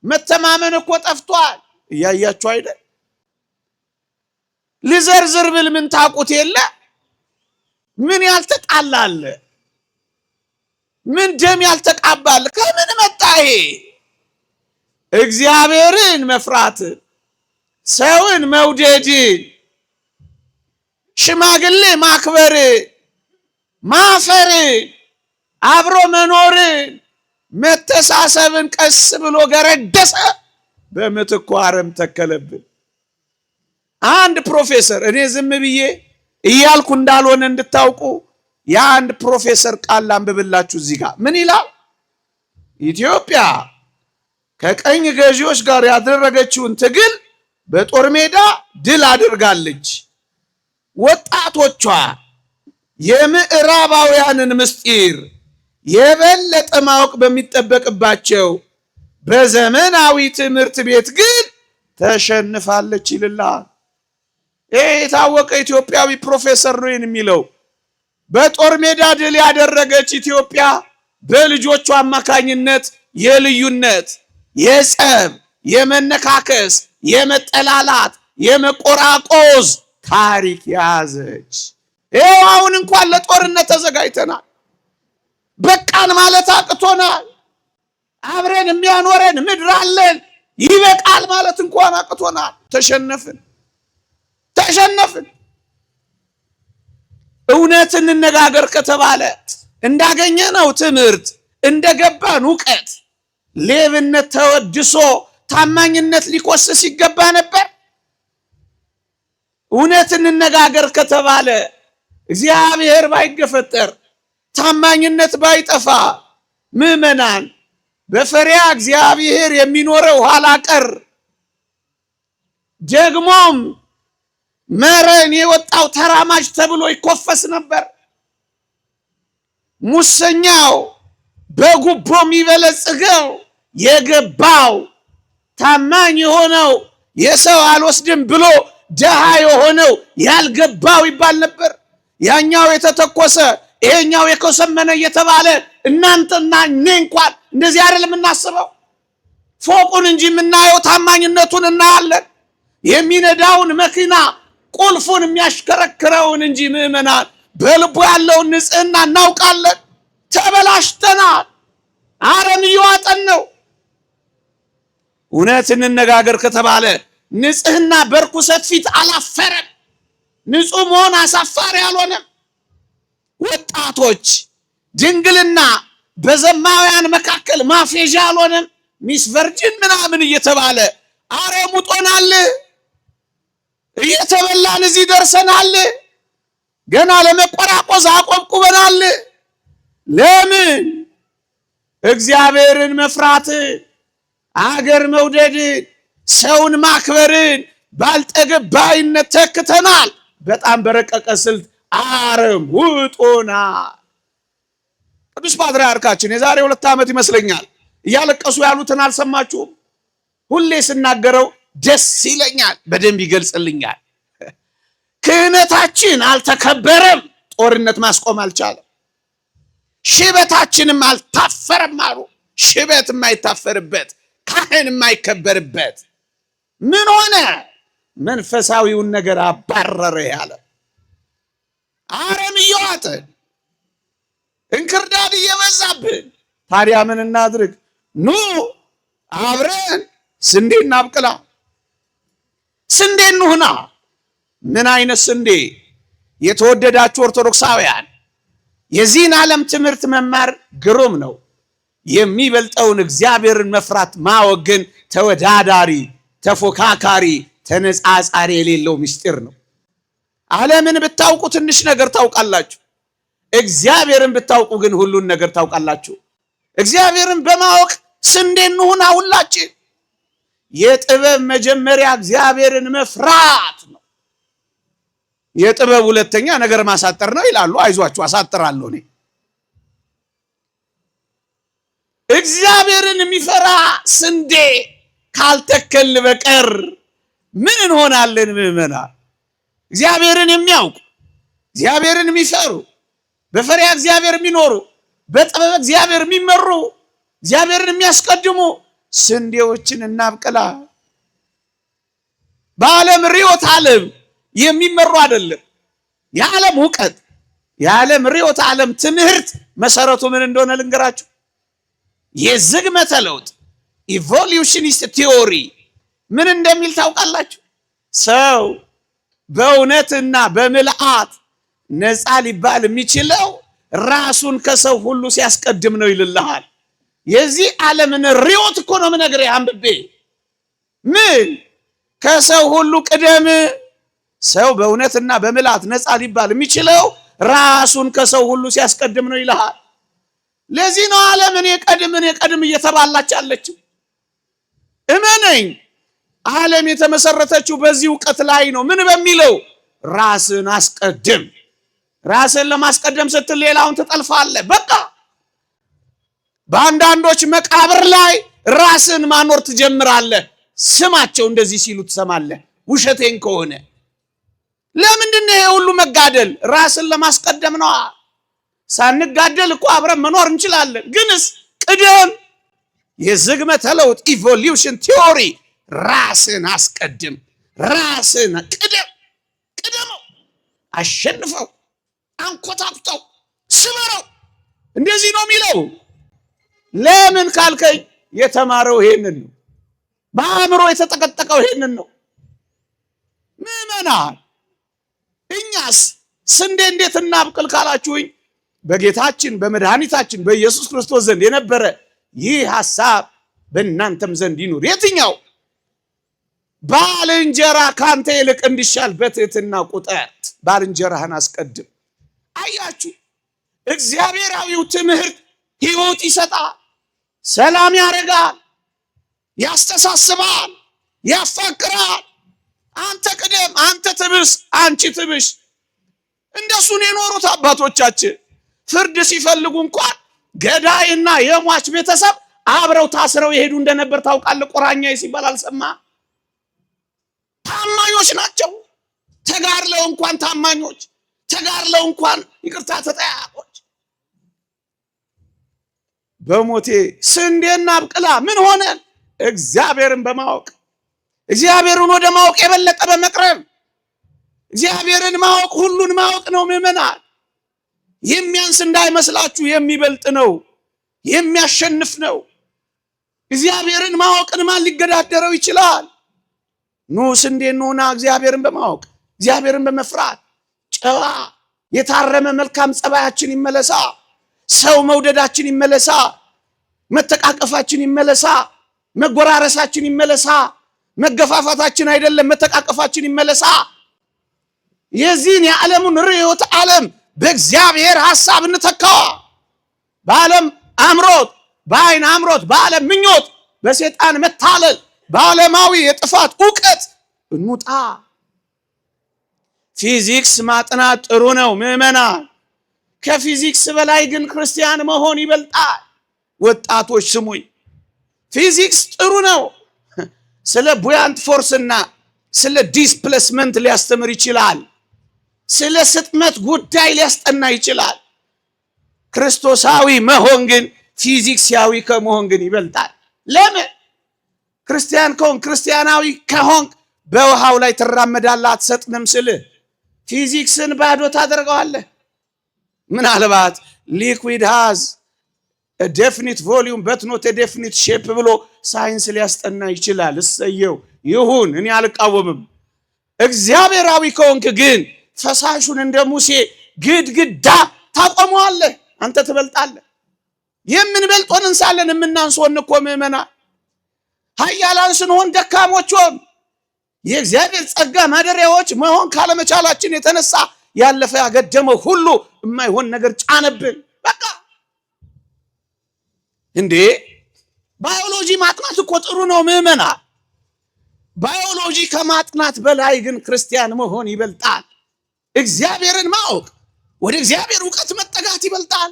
Speaker 1: መተማመን እኮ ጠፍቷል። እያያችሁ አይደል? ልዘርዝር ብል ምን ታውቁት የለ? ምን ያልተጣላ አለ? ምን ደም ያልተቃባል? ከምን መጣ ይሄ? እግዚአብሔርን መፍራትን፣ ሰውን መውደድን፣ ሽማግሌ ማክበርን፣ ማፈርን፣ አብሮ መኖርን፣ መተሳሰብን ቀስ ብሎ ገረደሰ፣ በምትኩ አረም ተከለብን። አንድ ፕሮፌሰር እኔ ዝም ብዬ እያልኩ እንዳልሆነ እንድታውቁ የአንድ ፕሮፌሰር ቃል አንብብላችሁ እዚህ ጋር ምን ይላል? ኢትዮጵያ ከቀኝ ገዢዎች ጋር ያደረገችውን ትግል በጦር ሜዳ ድል አድርጋለች። ወጣቶቿ የምዕራባውያንን ምስጢር የበለጠ ማወቅ በሚጠበቅባቸው በዘመናዊ ትምህርት ቤት ግን ተሸንፋለች ይልላል። ይህ የታወቀ ኢትዮጵያዊ ፕሮፌሰር ነው የሚለው። በጦር ሜዳ ድል ያደረገች ኢትዮጵያ በልጆቹ አማካኝነት የልዩነት፣ የጸብ፣ የመነካከስ፣ የመጠላላት፣ የመቆራቆዝ ታሪክ ያዘች። ይኸው አሁን እንኳን ለጦርነት ተዘጋጅተናል። በቃን ማለት አቅቶናል። አብረን የሚያኖረን ምድር አለን። ይበቃል ማለት እንኳን አቅቶናል። ተሸነፍን። እውነት እንነጋገር ከተባለ እንዳገኘነው ትምህርት፣ እንደገባን ዕውቀት ሌብነት ተወድሶ ታማኝነት ሊኮስስ ይገባ ነበር። እውነት እንነጋገር ከተባለ እግዚአብሔር ባይገፈጠር፣ ታማኝነት ባይጠፋ፣ ምዕመናን በፈሪያ እግዚአብሔር የሚኖረው ኋላ ቀር ደግሞም መረን የወጣው ተራማጅ ተብሎ ይኮፈስ ነበር። ሙሰኛው በጉቦ የሚበለጽገው የገባው ታማኝ የሆነው የሰው አልወስድም ብሎ ደሃ የሆነው ያልገባው ይባል ነበር። ያኛው የተተኮሰ ይሄኛው የኮሰመነ እየተባለ እናንተና እኔ እንኳን እንደዚህ አይደለም የምናስበው። ፎቁን እንጂ የምናየው ታማኝነቱን እናያለን። የሚነዳውን መኪና ቁልፉን የሚያሽከረክረውን እንጂ ምዕመናን በልቡ ያለውን ንጽህና እናውቃለን። ተበላሽተናል። አረም እየዋጠን ነው። እውነት እንነጋገር ከተባለ ንጽህና በርኩሰት ፊት አላፈረም። ንጹህ መሆን አሳፋሪ አልሆነም። ወጣቶች ድንግልና በዘማውያን መካከል ማፌዣ አልሆነም። ሚስ ቨርጂን ምናምን እየተባለ አረም ውጦናል። እየተበላን እዚህ ደርሰናል። ገና ለመቆራቆዝ አቆብቁበናል። ለምን? እግዚአብሔርን መፍራትን፣ አገር መውደድን፣ ሰውን ማክበርን ባልጠገባይነት ተክተናል። በጣም በረቀቀ ስልት አረም ውጦናል። ቅዱስ ፓትርያርካችን የዛሬ 2 ዓመት ይመስለኛል እያለቀሱ ያሉትን አልሰማችሁም? ሁሌ ስናገረው ደስ ይለኛል፣ በደንብ ይገልጽልኛል። ክህነታችን አልተከበረም፣ ጦርነት ማስቆም አልቻለም። ሽበታችንም አልታፈረም አሉ። ሽበት የማይታፈርበት ካህን የማይከበርበት ምን ሆነ? መንፈሳዊውን ነገር አባረረ ያለ አረም እየዋጠን እንክርዳድ እየበዛብን፣ ታዲያ ምን እናድርግ? ኑ አብረን ስንዴ እናብቅላ። ስንዴ እንሁና። ምን አይነት ስንዴ? የተወደዳችሁ ኦርቶዶክሳውያን፣ የዚህን ዓለም ትምህርት መማር ግሩም ነው። የሚበልጠውን እግዚአብሔርን መፍራት ማወቅ ግን ተወዳዳሪ፣ ተፎካካሪ፣ ተነጻጻሪ የሌለው ምስጢር ነው። ዓለምን ብታውቁ ትንሽ ነገር ታውቃላችሁ። እግዚአብሔርን ብታውቁ ግን ሁሉን ነገር ታውቃላችሁ። እግዚአብሔርን በማወቅ ስንዴ እንሁና ሁላችን። የጥበብ መጀመሪያ እግዚአብሔርን መፍራት ነው። የጥበብ ሁለተኛ ነገር ማሳጠር ነው ይላሉ። አይዟችሁ አሳጥራለሁ እኔ። እግዚአብሔርን የሚፈራ ስንዴ ካልተከል በቀር ምን እንሆናለን? ምዕመናን፣ እግዚአብሔርን የሚያውቁ እግዚአብሔርን የሚፈሩ በፈሪሃ እግዚአብሔር የሚኖሩ በጥበብ እግዚአብሔር የሚመሩ እግዚአብሔርን የሚያስቀድሙ ስንዴዎችን እናብቅላ። በዓለም ርዕዮተ ዓለም የሚመሩ አይደለም። የዓለም እውቀት፣ የዓለም ርዕዮተ ዓለም ትምህርት መሰረቱ ምን እንደሆነ ልንገራችሁ። የዝግመተ ለውጥ ኢቮሉሽኒስት ቲዮሪ ምን እንደሚል ታውቃላችሁ? ሰው በእውነትና በምልአት ነፃ ሊባል የሚችለው ራሱን ከሰው ሁሉ ሲያስቀድም ነው ይልልሃል። የዚህ ዓለምን ርዕዮት እኮ ነው የምነግርህ አንብቤ። ምን ከሰው ሁሉ ቅደም። ሰው በእውነትና በምልአት ነፃ ሊባል የሚችለው ራሱን ከሰው ሁሉ ሲያስቀድም ነው ይልሃል። ለዚህ ነው ዓለምን የቀድም እየተባላች ያለችው። እመነኝ፣ ዓለም የተመሰረተችው በዚህ እውቀት ላይ ነው። ምን በሚለው? ራስን አስቀድም። ራስን ለማስቀደም ስትል ሌላውን ትጠልፋለህ። በቃ በአንዳንዶች መቃብር ላይ ራስን ማኖር ትጀምራለህ። ስማቸው እንደዚህ ሲሉ ትሰማለህ። ውሸቴን ከሆነ ለምንድን ነው ይሄ ሁሉ መጋደል? ራስን ለማስቀደም ነው። ሳንጋደል እኮ አብረን መኖር እንችላለን። ግንስ ቅደም። የዝግመተ ለውጥ ኢቮሉሽን ቲዮሪ ራስን አስቀድም፣ ራስን ቅደም። ቅደመው፣ አሸንፈው፣ አንኮታኩተው፣ ስበረው። እንደዚህ ነው የሚለው። ለምን ካልከኝ የተማረው ይሄንን ነው። በአእምሮ የተጠቀጠቀው ይሄንን ነው። ምዕመናን፣ እኛስ ስንዴ እንዴት እናብቅል ካላችሁኝ በጌታችን በመድኃኒታችን በኢየሱስ ክርስቶስ ዘንድ የነበረ ይህ ሐሳብ በእናንተም ዘንድ ይኑር። የትኛው? ባልንጀራ ካንተ ይልቅ እንዲሻል በትህትና ቁጠር። ባልንጀራህን አስቀድም። አያችሁ፣ እግዚአብሔራዊው ትምህርት ሕይወት ይሰጣል፣ ሰላም ያደርጋል፣ ያስተሳስባል፣ ያፋቅራል። አንተ ቅደም፣ አንተ ትብስ፣ አንቺ ትብሽ። እንደሱን የኖሩት አባቶቻችን ፍርድ ሲፈልጉ እንኳን ገዳይና የሟች ቤተሰብ አብረው ታስረው የሄዱ እንደነበር ታውቃለህ። ቁራኛዬ ሲባል አልሰማ? ታማኞች ናቸው። ተጋድለው እንኳን ታማኞች፣ ተጋድለው እንኳን ይቅርታ ተጠያቆች። በሞቴ ስንዴና አብቅላ ምን ሆነን? እግዚአብሔርን በማወቅ እግዚአብሔርን ወደ ማወቅ የበለጠ በመቅረብ እግዚአብሔርን ማወቅ ሁሉን ማወቅ ነው። ምዕመናን፣ የሚያንስ እንዳይመስላችሁ፣ የሚበልጥ ነው፣ የሚያሸንፍ ነው። እግዚአብሔርን ማወቅን ማን ሊገዳደረው ይችላል? ኑ ስንዴ እንሁና። እግዚአብሔርን በማወቅ እግዚአብሔርን በመፍራት ጨዋ የታረመ መልካም ጸባያችን ይመለሳ። ሰው መውደዳችን ይመለሳ። መተቃቀፋችን ይመለሳ። መጎራረሳችን ይመለሳ። መገፋፋታችን አይደለም መተቃቀፋችን ይመለሳ። የዚህን የዓለሙን ርዕዮተ ዓለም በእግዚአብሔር ሐሳብ እንተካዋ። በዓለም አምሮት፣ በዓይን አምሮት፣ በዓለም ምኞት፣ በሰይጣን መታለል፣ በዓለማዊ የጥፋት ዕውቀት እንውጣ። ፊዚክስ ማጥናት ጥሩ ነው ምዕመናን። ከፊዚክስ በላይ ግን ክርስቲያን መሆን ይበልጣል። ወጣቶች ስሙኝ፣ ፊዚክስ ጥሩ ነው። ስለ ቡያንት ፎርስና ስለ ዲስፕሌስመንት ሊያስተምር ይችላል። ስለ ስጥመት ጉዳይ ሊያስጠና ይችላል። ክርስቶሳዊ መሆን ግን ፊዚክሳዊ ከመሆን ግን ይበልጣል። ለምን? ክርስቲያን ከሆንክ ክርስቲያናዊ ከሆንክ በውሃው ላይ ትራመዳለህ፣ አትሰጥምም ስልህ ፊዚክስን ባዶ ታደርገዋለህ። ምናልባት ሊኩዊድ ሃዝ ዴፊኒት ቮሊዩም በት ኖት ዴፊኒት ሼፕ ብሎ ሳይንስ ሊያስጠና ይችላል። እሰየው ይሁን፣ እኔ አልቃወምም። እግዚአብሔራዊ ከሆንክ ግን ፈሳሹን እንደ ሙሴ ግድግዳ ታቆመዋለህ። አንተ ትበልጣለህ። የምንበልጥ ሆነን ሳለን የምናንስ ሆነን እኮ ምእመናን፣ ኃያላን ስንሆን ደካሞች ሆን የእግዚአብሔር ጸጋ ማደሪያዎች መሆን ካለመቻላችን የተነሳ ያለፈ ያገደመው ሁሉ የማይሆን ነገር ጫነብን። በቃ እንዴ ባዮሎጂ ማጥናት እኮ ጥሩ ነው ምእመናን። ባዮሎጂ ከማጥናት በላይ ግን ክርስቲያን መሆን ይበልጣል። እግዚአብሔርን ማወቅ፣ ወደ እግዚአብሔር እውቀት መጠጋት ይበልጣል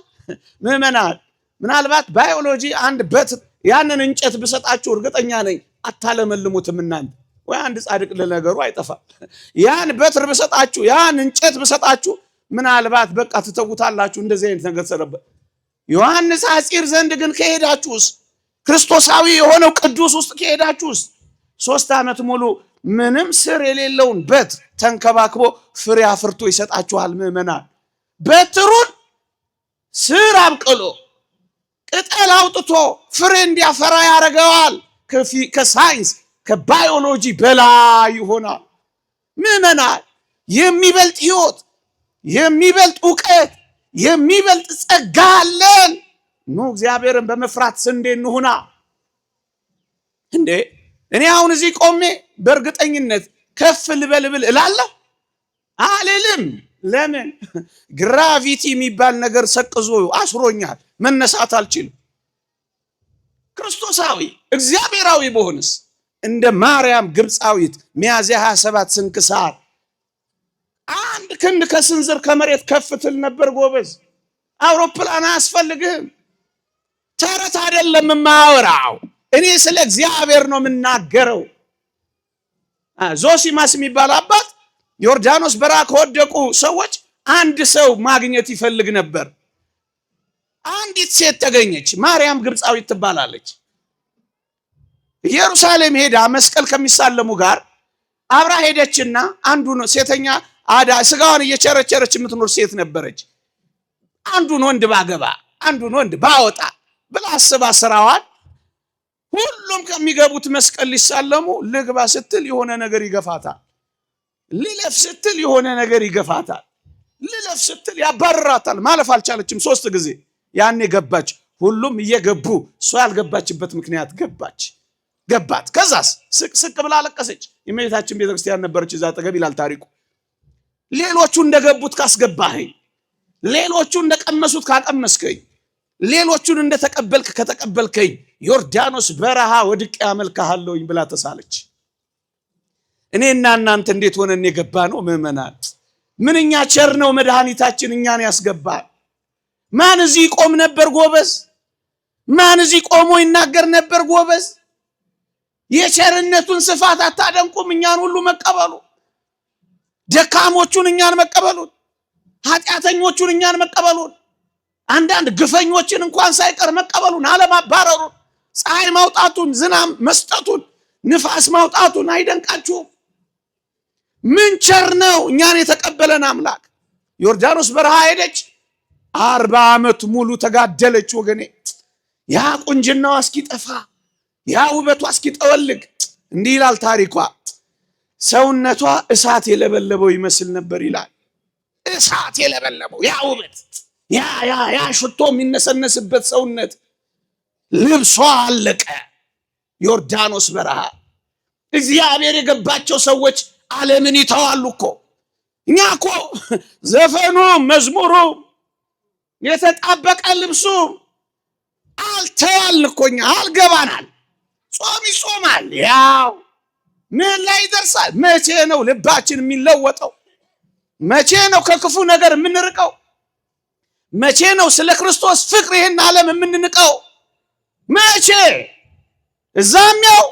Speaker 1: ምእመናን። ምናልባት ባዮሎጂ አንድ በትር ያንን እንጨት ብሰጣችሁ እርግጠኛ ነኝ አታለመልሙትም እናንተ። ወይ አንድ ጻድቅ ለነገሩ አይጠፋም። ያን በትር ብሰጣችሁ፣ ያን እንጨት ብሰጣችሁ ምናልባት በቃ ትተውታላችሁ። እንደዚህ አይነት ነገር ሰረበ ዮሐንስ አፂር ዘንድ ግን ከሄዳችሁስ፣ ክርስቶሳዊ የሆነው ቅዱስ ውስጥ ከሄዳችሁስ 3 ዓመት ሙሉ ምንም ስር የሌለውን በትር ተንከባክቦ ፍሬ አፍርቶ ይሰጣችኋል ምእመናን። በትሩን ስር አብቅሎ ቅጠል አውጥቶ ፍሬ እንዲያፈራ ያደርገዋል። ከሳይንስ ከባዮሎጂ በላይ ይሆናል ምእመናን። የሚበልጥ ሕይወት፣ የሚበልጥ እውቀት፣ የሚበልጥ ጸጋ አለን። ኑ እግዚአብሔርን በመፍራት ስንዴ እንሁና። እንዴ እኔ አሁን እዚህ ቆሜ በእርግጠኝነት ከፍ ልበልብል እላለሁ አልልም። ለምን? ግራቪቲ የሚባል ነገር ሰቅዞ አስሮኛል፣ መነሳት አልችልም። ክርስቶሳዊ እግዚአብሔራዊ በሆንስ እንደ ማርያም ግብፃዊት ሚያዝያ 27 ስንክሳር 1 ክንድ ከስንዝር ከመሬት ከፍ ትል ነበር ጎበዝ። አውሮፕላን አያስፈልግህም። ተረት አይደለም የማወራው፣ እኔ ስለ እግዚአብሔር ነው የምናገረው። ዞሲማስ የሚባል አባት ዮርዳኖስ በረሃ ከወደቁ ሰዎች አንድ ሰው ማግኘት ይፈልግ ነበር። አንዲት ሴት ተገኘች፣ ማርያም ግብፃዊት ትባላለች። ኢየሩሳሌም ሄዳ መስቀል ከሚሳለሙ ጋር አብራ ሄደችና አንዱን ሴተኛ አዳ ስጋዋን እየቸረቸረች የምትኖር ሴት ነበረች። አንዱን ወንድ ባገባ አንዱን ወንድ ባወጣ ብላ አስባ ስራዋን ሁሉም ከሚገቡት መስቀል ሊሳለሙ ልግባ ስትል የሆነ ነገር ይገፋታል። ልለፍ ስትል የሆነ ነገር ይገፋታል። ልለፍ ስትል ያባርራታል። ማለፍ አልቻለችም 3 ጊዜ። ያኔ ገባች። ሁሉም እየገቡ እሷ ያልገባችበት ምክንያት ገባት። ከዛስ ስቅ ብላ አለቀሰች። የእመቤታችን ቤተክርስቲያን ነበረች እዛ አጠገብ ይላል ታሪኩ። ሌሎቹ እንደገቡት ካስገባኸኝ፣ ሌሎቹ እንደቀመሱት ካቀመስከኝ፣ ሌሎቹን እንደተቀበልክ ከተቀበልከኝ ዮርዳኖስ በረሃ ወድቄ አመልክሃለሁኝ ብላ ተሳለች። እኔና እናንተ እንዴት ሆነን የገባ ነው ምእመናን? ምንኛ ቸር ነው መድኃኒታችን እኛን ያስገባል። ማን እዚህ ቆም ነበር ጎበዝ? ማን እዚህ ቆሞ ይናገር ነበር ጎበዝ? የቸርነቱን ስፋት አታደንቁም? እኛን ሁሉ መቀበሉ፣ ደካሞቹን እኛን መቀበሉን፣ ኃጢአተኞቹን እኛን መቀበሉን፣ አንዳንድ ግፈኞችን እንኳን ሳይቀር መቀበሉን፣ አለማባረሩን፣ ፀሐይ ማውጣቱን፣ ዝናብ መስጠቱን፣ ንፋስ ማውጣቱን አይደንቃችሁም? ምን ቸር ነው እኛን የተቀበለን አምላክ። ዮርዳኖስ በረሃ ሄደች፣ 40 ዓመት ሙሉ ተጋደለች ወገኔ። ያ ቁንጅናዋ እስኪጠፋ፣ ያ ውበቷ እስኪጠወልግ። እንዲህ ይላል ታሪኳ፣ ሰውነቷ እሳት የለበለበው ይመስል ነበር ይላል። እሳት የለበለበው ያ ውበት፣ ያ ሽቶ የሚነሰነስበት ሰውነት፣ ልብሷ አለቀ። ዮርዳኖስ በረሃ እግዚአብሔር የገባቸው ሰዎች ዓለምን ይተዋሉ እኮ። እኛ እኮ ዘፈኑ፣ መዝሙሩ፣ የተጣበቀ ልብሱ አልተዋልን እኮ። እኛ አልገባናል። ጾም ይጾማል፣ ያው ምን ላይ ይደርሳል? መቼ ነው ልባችን የሚለወጠው? መቼ ነው ከክፉ ነገር የምንርቀው? መቼ ነው ስለ ክርስቶስ ፍቅር ይሄን ዓለም የምንንቀው? መቼ? እዛምያው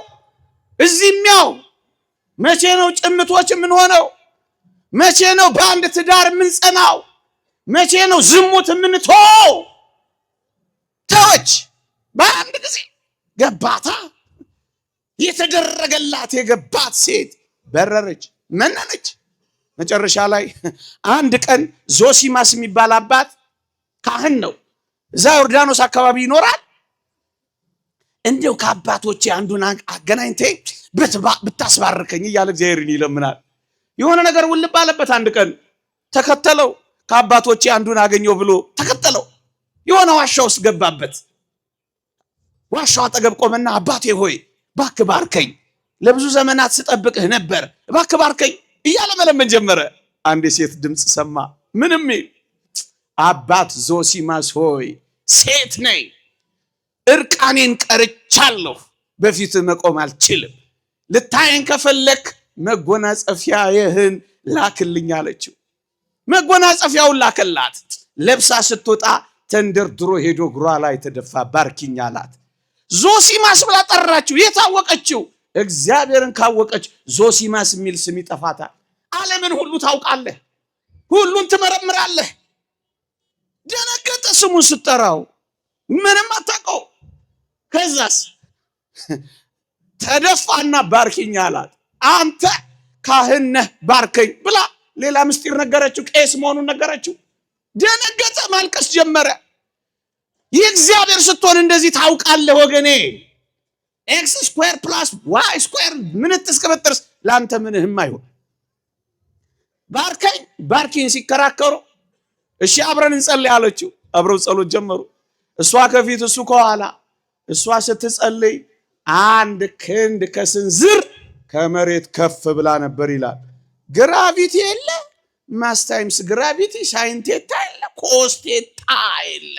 Speaker 1: እዚህምያው። መቼ ነው ጭምቶች የምንሆነው? መቼ ነው በአንድ ትዳር የምንጸናው? መቼ ነው ዝሙት የምንተው? ተወች። በአንድ ጊዜ ገባታ። የተደረገላት የገባት ሴት በረረች፣ መነነች። መጨረሻ ላይ አንድ ቀን ዞሲማስ የሚባል አባት ካህን ነው፣ እዛ ዮርዳኖስ አካባቢ ይኖራል። እንደው ከአባቶቼ አንዱን አገናኝተኝ ብታስባርከኝ እያለ እግዚአብሔርን ይለምናል። የሆነ ነገር ውልብ አለበት። አንድ ቀን ተከተለው፣ ከአባቶቼ አንዱን አገኘው ብሎ ተከተለው። የሆነ ዋሻ ውስጥ ገባበት። ዋሻው አጠገብ ቆመና አባቴ ሆይ እባክህ ባርከኝ፣ ለብዙ ዘመናት ስጠብቅህ ነበር፣ እባክህ ባርከኝ እያለ መለመን ጀመረ። አንድ የሴት ድምፅ ሰማ። ምንም አባት ዞሲማስ ሆይ ሴት ነኝ፣ እርቃኔን ቀርቻለሁ፣ በፊት መቆም አልችልም፣ ልታየን ከፈለክ መጎናጸፊያህን ላክልኝ አለችው። መጎናጸፊያውን ላከላት። ለብሳ ስትወጣ ተንደርድሮ ሄዶ እግሯ ላይ ተደፋ። ባርኪኝ አላት። ዞሲማስ ብላ ጠራችው። የታወቀችው እግዚአብሔርን ካወቀች ዞሲማስ የሚል ስም ይጠፋታል። ዓለምን ሁሉ ታውቃለህ፣ ሁሉን ትመረምራለህ። ደነገጠ። ስሙን ስትጠራው ምንም አታውቀው። ከዛስ ተደፋና ባርኪኝ አላት። አንተ ካህን ነህ ባርከኝ ብላ ሌላ ምስጢር ነገረችው። ቄስ መሆኑን ነገረችው። ደነገጠ። ማልቀስ ጀመረ። የእግዚአብሔር ስትሆን እንደዚህ ታውቃለህ ወገኔ። ኤክስ ስኩዌር ፕላስ ዋይ ስኩዌር ምን ትስከበጥርስ ለአንተ ምንህም አይሆን። ባርከኝ ባርኪኝ ሲከራከሩ እሺ አብረን እንጸልይ አለችው። አብረው ጸሎት ጀመሩ። እሷ ከፊት እሱ ከኋላ። እሷ ስትጸልይ አንድ ክንድ ከስንዝር ከመሬት ከፍ ብላ ነበር ይላል። ግራቪቲ የለ፣ ማስ ታይምስ ግራቪቲ፣ ሳይንቴታ የለ፣ ኮስቴታ የለ፣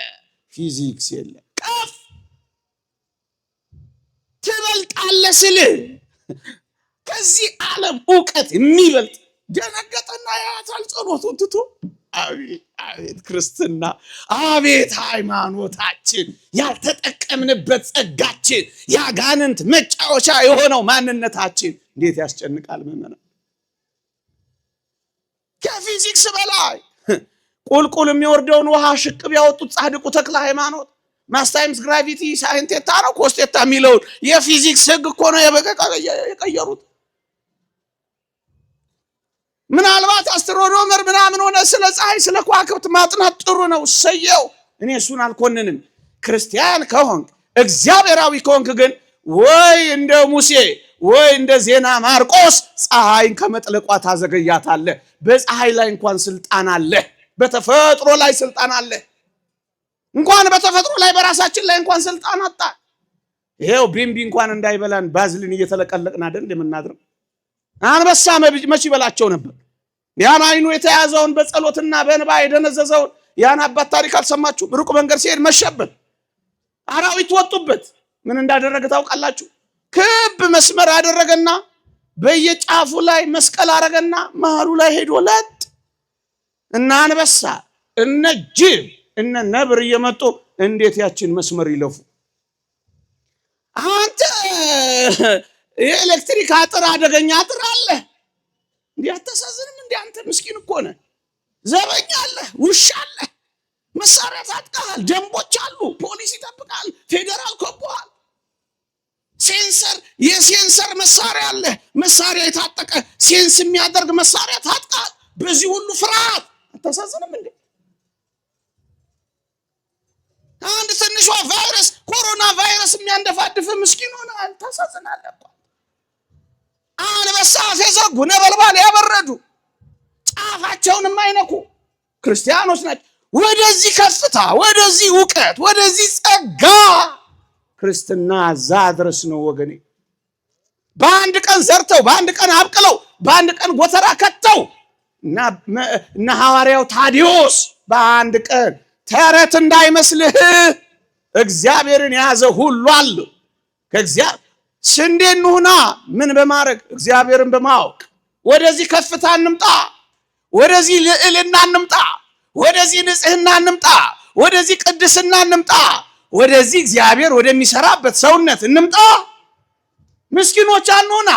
Speaker 1: ፊዚክስ የለ። ከፍ ትበልጣለህ ስልህ ከዚህ ዓለም እውቀት የሚበልጥ። ደነገጠና ያያታል ጸሎቱን ትቶ። አቤት ክርስትና፣ አቤት ሃይማኖታችን፣ ያልተጠቀምንበት ጸጋችን፣ ያጋንንት መጫወቻ የሆነው ማንነታችን እንዴት ያስጨንቃል ምእመናን። ከፊዚክስ በላይ ቁልቁል የሚወርደውን ውሃ ሽቅብ ያወጡት ጻድቁ ተክለ ሃይማኖት ማስ ታይምስ ግራቪቲ ሳይንቴታ ነው ኮስቴታ የሚለውን የፊዚክስ ህግ እኮ ነው የቀየሩት። ምናልባት አስትሮኖመር ምናምን ሆነ ስለ ፀሐይ ስለ ከዋክብት ማጥናት ጥሩ ነው፣ ሰየው። እኔ እሱን አልኮንንም። ክርስቲያን ከሆንክ እግዚአብሔራዊ ከሆንክ ግን ወይ እንደ ሙሴ ወይ እንደ ዜና ማርቆስ ፀሐይን ከመጥለቋ ታዘገያታለህ። በፀሐይ ላይ እንኳን ስልጣን አለ፣ በተፈጥሮ ላይ ስልጣን አለ። እንኳን በተፈጥሮ ላይ በራሳችን ላይ እንኳን ስልጣን አጣ። ይሄው ቢምቢ እንኳን እንዳይበላን ባዝሊን እየተለቀለቅን አይደል እንደምናድረው። አንበሳ መች ይበላቸው ነበር? ያን አይኑ የተያዘውን በጸሎትና በእንባ የደነዘዘውን ያን አባት ታሪክ አልሰማችሁ? ሩቅ መንገድ ሲሄድ መሸበት፣ አራዊት ወጡበት። ምን እንዳደረገ ታውቃላችሁ? ክብ መስመር አደረገና በየጫፉ ላይ መስቀል አረገና መሃሉ ላይ ሄዶ ለጥ እና አንበሳ እነ ጅብ እነ ነብር እየመጡ እንዴት ያችን መስመር ይለፉ። አንተ የኤሌክትሪክ አጥር አደገኛ አጥር አለ እንዴ? አታሳዝንም እንዴ? አንተ ምስኪን እኮ ነህ። ዘበኛ አለ፣ ውሻ አለ፣ መሳሪያ ታጥቀሃል፣ ደንቦች አሉ፣ ፖሊስ ይጠብቃል፣ ፌደራል ከቧል፣ ሴንሰር የሴንሰር መሳሪያ አለ፣ መሳሪያ የታጠቀ ሴንስ የሚያደርግ መሳሪያ ታጥቀሃል። በዚህ ሁሉ ፍርሃት አታሳዝንም እንዴ? አንድ ትንሿ ቫይረስ ኮሮና ቫይረስ የሚያንደፋድፍ ምስኪን ሆነ። ታሳዝናለህ እኮ። አንበሳ ሲዘጉ ነበልባል ያበረዱ ጫፋቸውን የማይነኩ ክርስቲያኖች ናቸው። ወደዚህ ከፍታ፣ ወደዚህ እውቀት፣ ወደዚህ ጸጋ ክርስትና እዛ ድረስ ነው ወገኔ። በአንድ ቀን ዘርተው፣ በአንድ ቀን አብቅለው፣ በአንድ ቀን ጎተራ ከተው እና ሐዋርያው ታዲዮስ በአንድ ቀን ተረት እንዳይመስልህ እግዚአብሔርን የያዘ ሁሉ አለ። ከእግዚአብሔር ስንዴ እንሁና ምን በማድረግ እግዚአብሔርን በማወቅ ወደዚህ ከፍታ እንምጣ፣ ወደዚህ ልዕልና እንምጣ፣ ወደዚህ ንጽህና እንምጣ፣ ወደዚህ ቅድስና እንምጣ፣ ወደዚህ እግዚአብሔር ወደሚሰራበት ሰውነት እንምጣ። ምስኪኖች አንሆና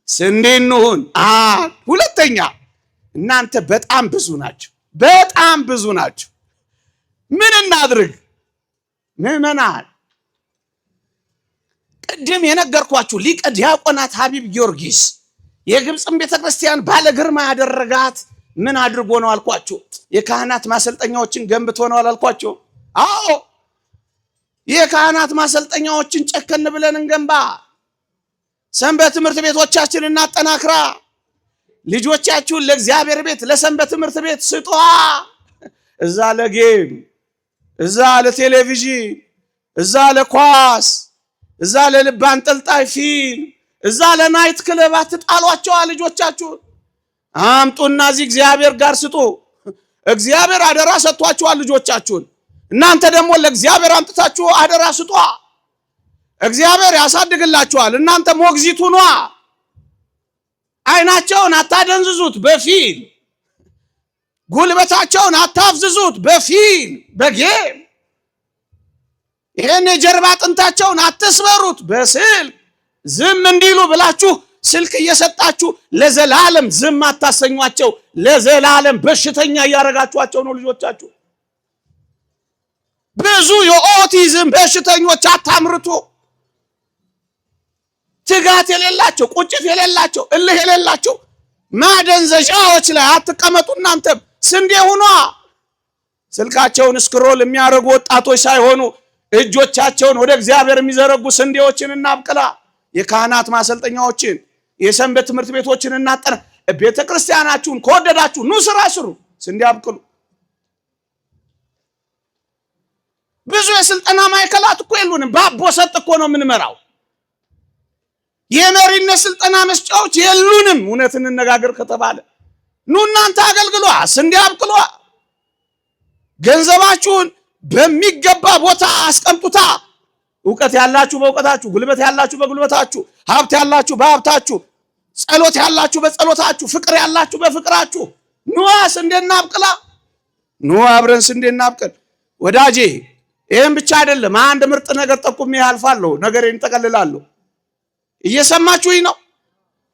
Speaker 1: ስንዴ እንሁን። ሁለተኛ እናንተ በጣም ብዙ ናችሁ፣ በጣም ብዙ ናችሁ። ምን እናድርግ ምዕመናን? ቅድም የነገርኳችሁ ሊቀ ዲያቆናት ሀቢብ ጊዮርጊስ የግብፅን ቤተክርስቲያን ባለ ግርማ ያደረጋት ምን አድርጎ ነው አልኳችሁ? የካህናት ማሰልጠኛዎችን ገንብቶ ነው አላልኳችሁ? አዎ የካህናት ማሰልጠኛዎችን ጨከን ብለን እንገንባ። ሰንበት ትምህርት ቤቶቻችንን እናጠናክራ። ልጆቻችሁን ለእግዚአብሔር ቤት ለሰንበት ትምህርት ቤት ስጧ። እዛ ለጌም፣ እዛ ለቴሌቪዥን፣ እዛ ለኳስ፣ እዛ ለልብ አንጠልጣይ ፊልም፣ እዛ ለናይት ክለብ አትጣሏቸዋ። ልጆቻችሁን አምጡና እዚህ እግዚአብሔር ጋር ስጡ። እግዚአብሔር አደራ ሰጥቷችኋል ልጆቻችሁን። እናንተ ደግሞ ለእግዚአብሔር አምጥታችሁ አደራ ስጧ። እግዚአብሔር ያሳድግላችኋል። እናንተ ሞግዚቱ ኗ። አይናቸውን አታደንዝዙት በፊልም፣ ጉልበታቸውን አታፍዝዙት በፊልም በጌም። ይሄን የጀርባ አጥንታቸውን አትስበሩት በስልክ። ዝም እንዲሉ ብላችሁ ስልክ እየሰጣችሁ ለዘላለም ዝም አታሰኟቸው። ለዘላለም በሽተኛ እያረጋችኋቸው ነው ልጆቻችሁ። ብዙ የኦቲዝም በሽተኞች አታምርቱ። ትጋት የሌላቸው፣ ቁጭት የሌላቸው፣ እልህ የሌላቸው ማደንዘዣዎች ላይ አትቀመጡ። እናንተም ስንዴ ሁኗ። ስልካቸውን ስክሮል የሚያደርጉ ወጣቶች ሳይሆኑ እጆቻቸውን ወደ እግዚአብሔር የሚዘረጉ ስንዴዎችን እናብቅላ። የካህናት ማሰልጠኛዎችን፣ የሰንበት ትምህርት ቤቶችን እናጠና። ቤተ ክርስቲያናችሁን ከወደዳችሁ ኑ ስራ ስሩ፣ ስንዴ አብቅሉ። ብዙ የስልጠና ማዕከላት እኮ የሉንም። በአቦ ሰጥ እኮ ነው የምንመራው። የመሪነት ስልጠና መስጫዎች የሉንም። እውነት እንነጋገር ከተባለ ኑ እናንተ አገልግሏ፣ ስንዴ አብቅሏ። ገንዘባችሁን በሚገባ ቦታ አስቀምጡታ። እውቀት ያላችሁ በእውቀታችሁ፣ ጉልበት ያላችሁ በጉልበታችሁ፣ ሀብት ያላችሁ በሀብታችሁ፣ ጸሎት ያላችሁ በጸሎታችሁ፣ ፍቅር ያላችሁ በፍቅራችሁ ኑ ስንዴ እናብቅላ። ኑ አብረን ስንዴ እናብቅል። ወዳጄ ይሄን ብቻ አይደለም። አንድ ምርጥ ነገር ጠቁሜ ያልፋለሁ፣ ነገሬን ጠቀልላለሁ። እየሰማችሁኝ ነው?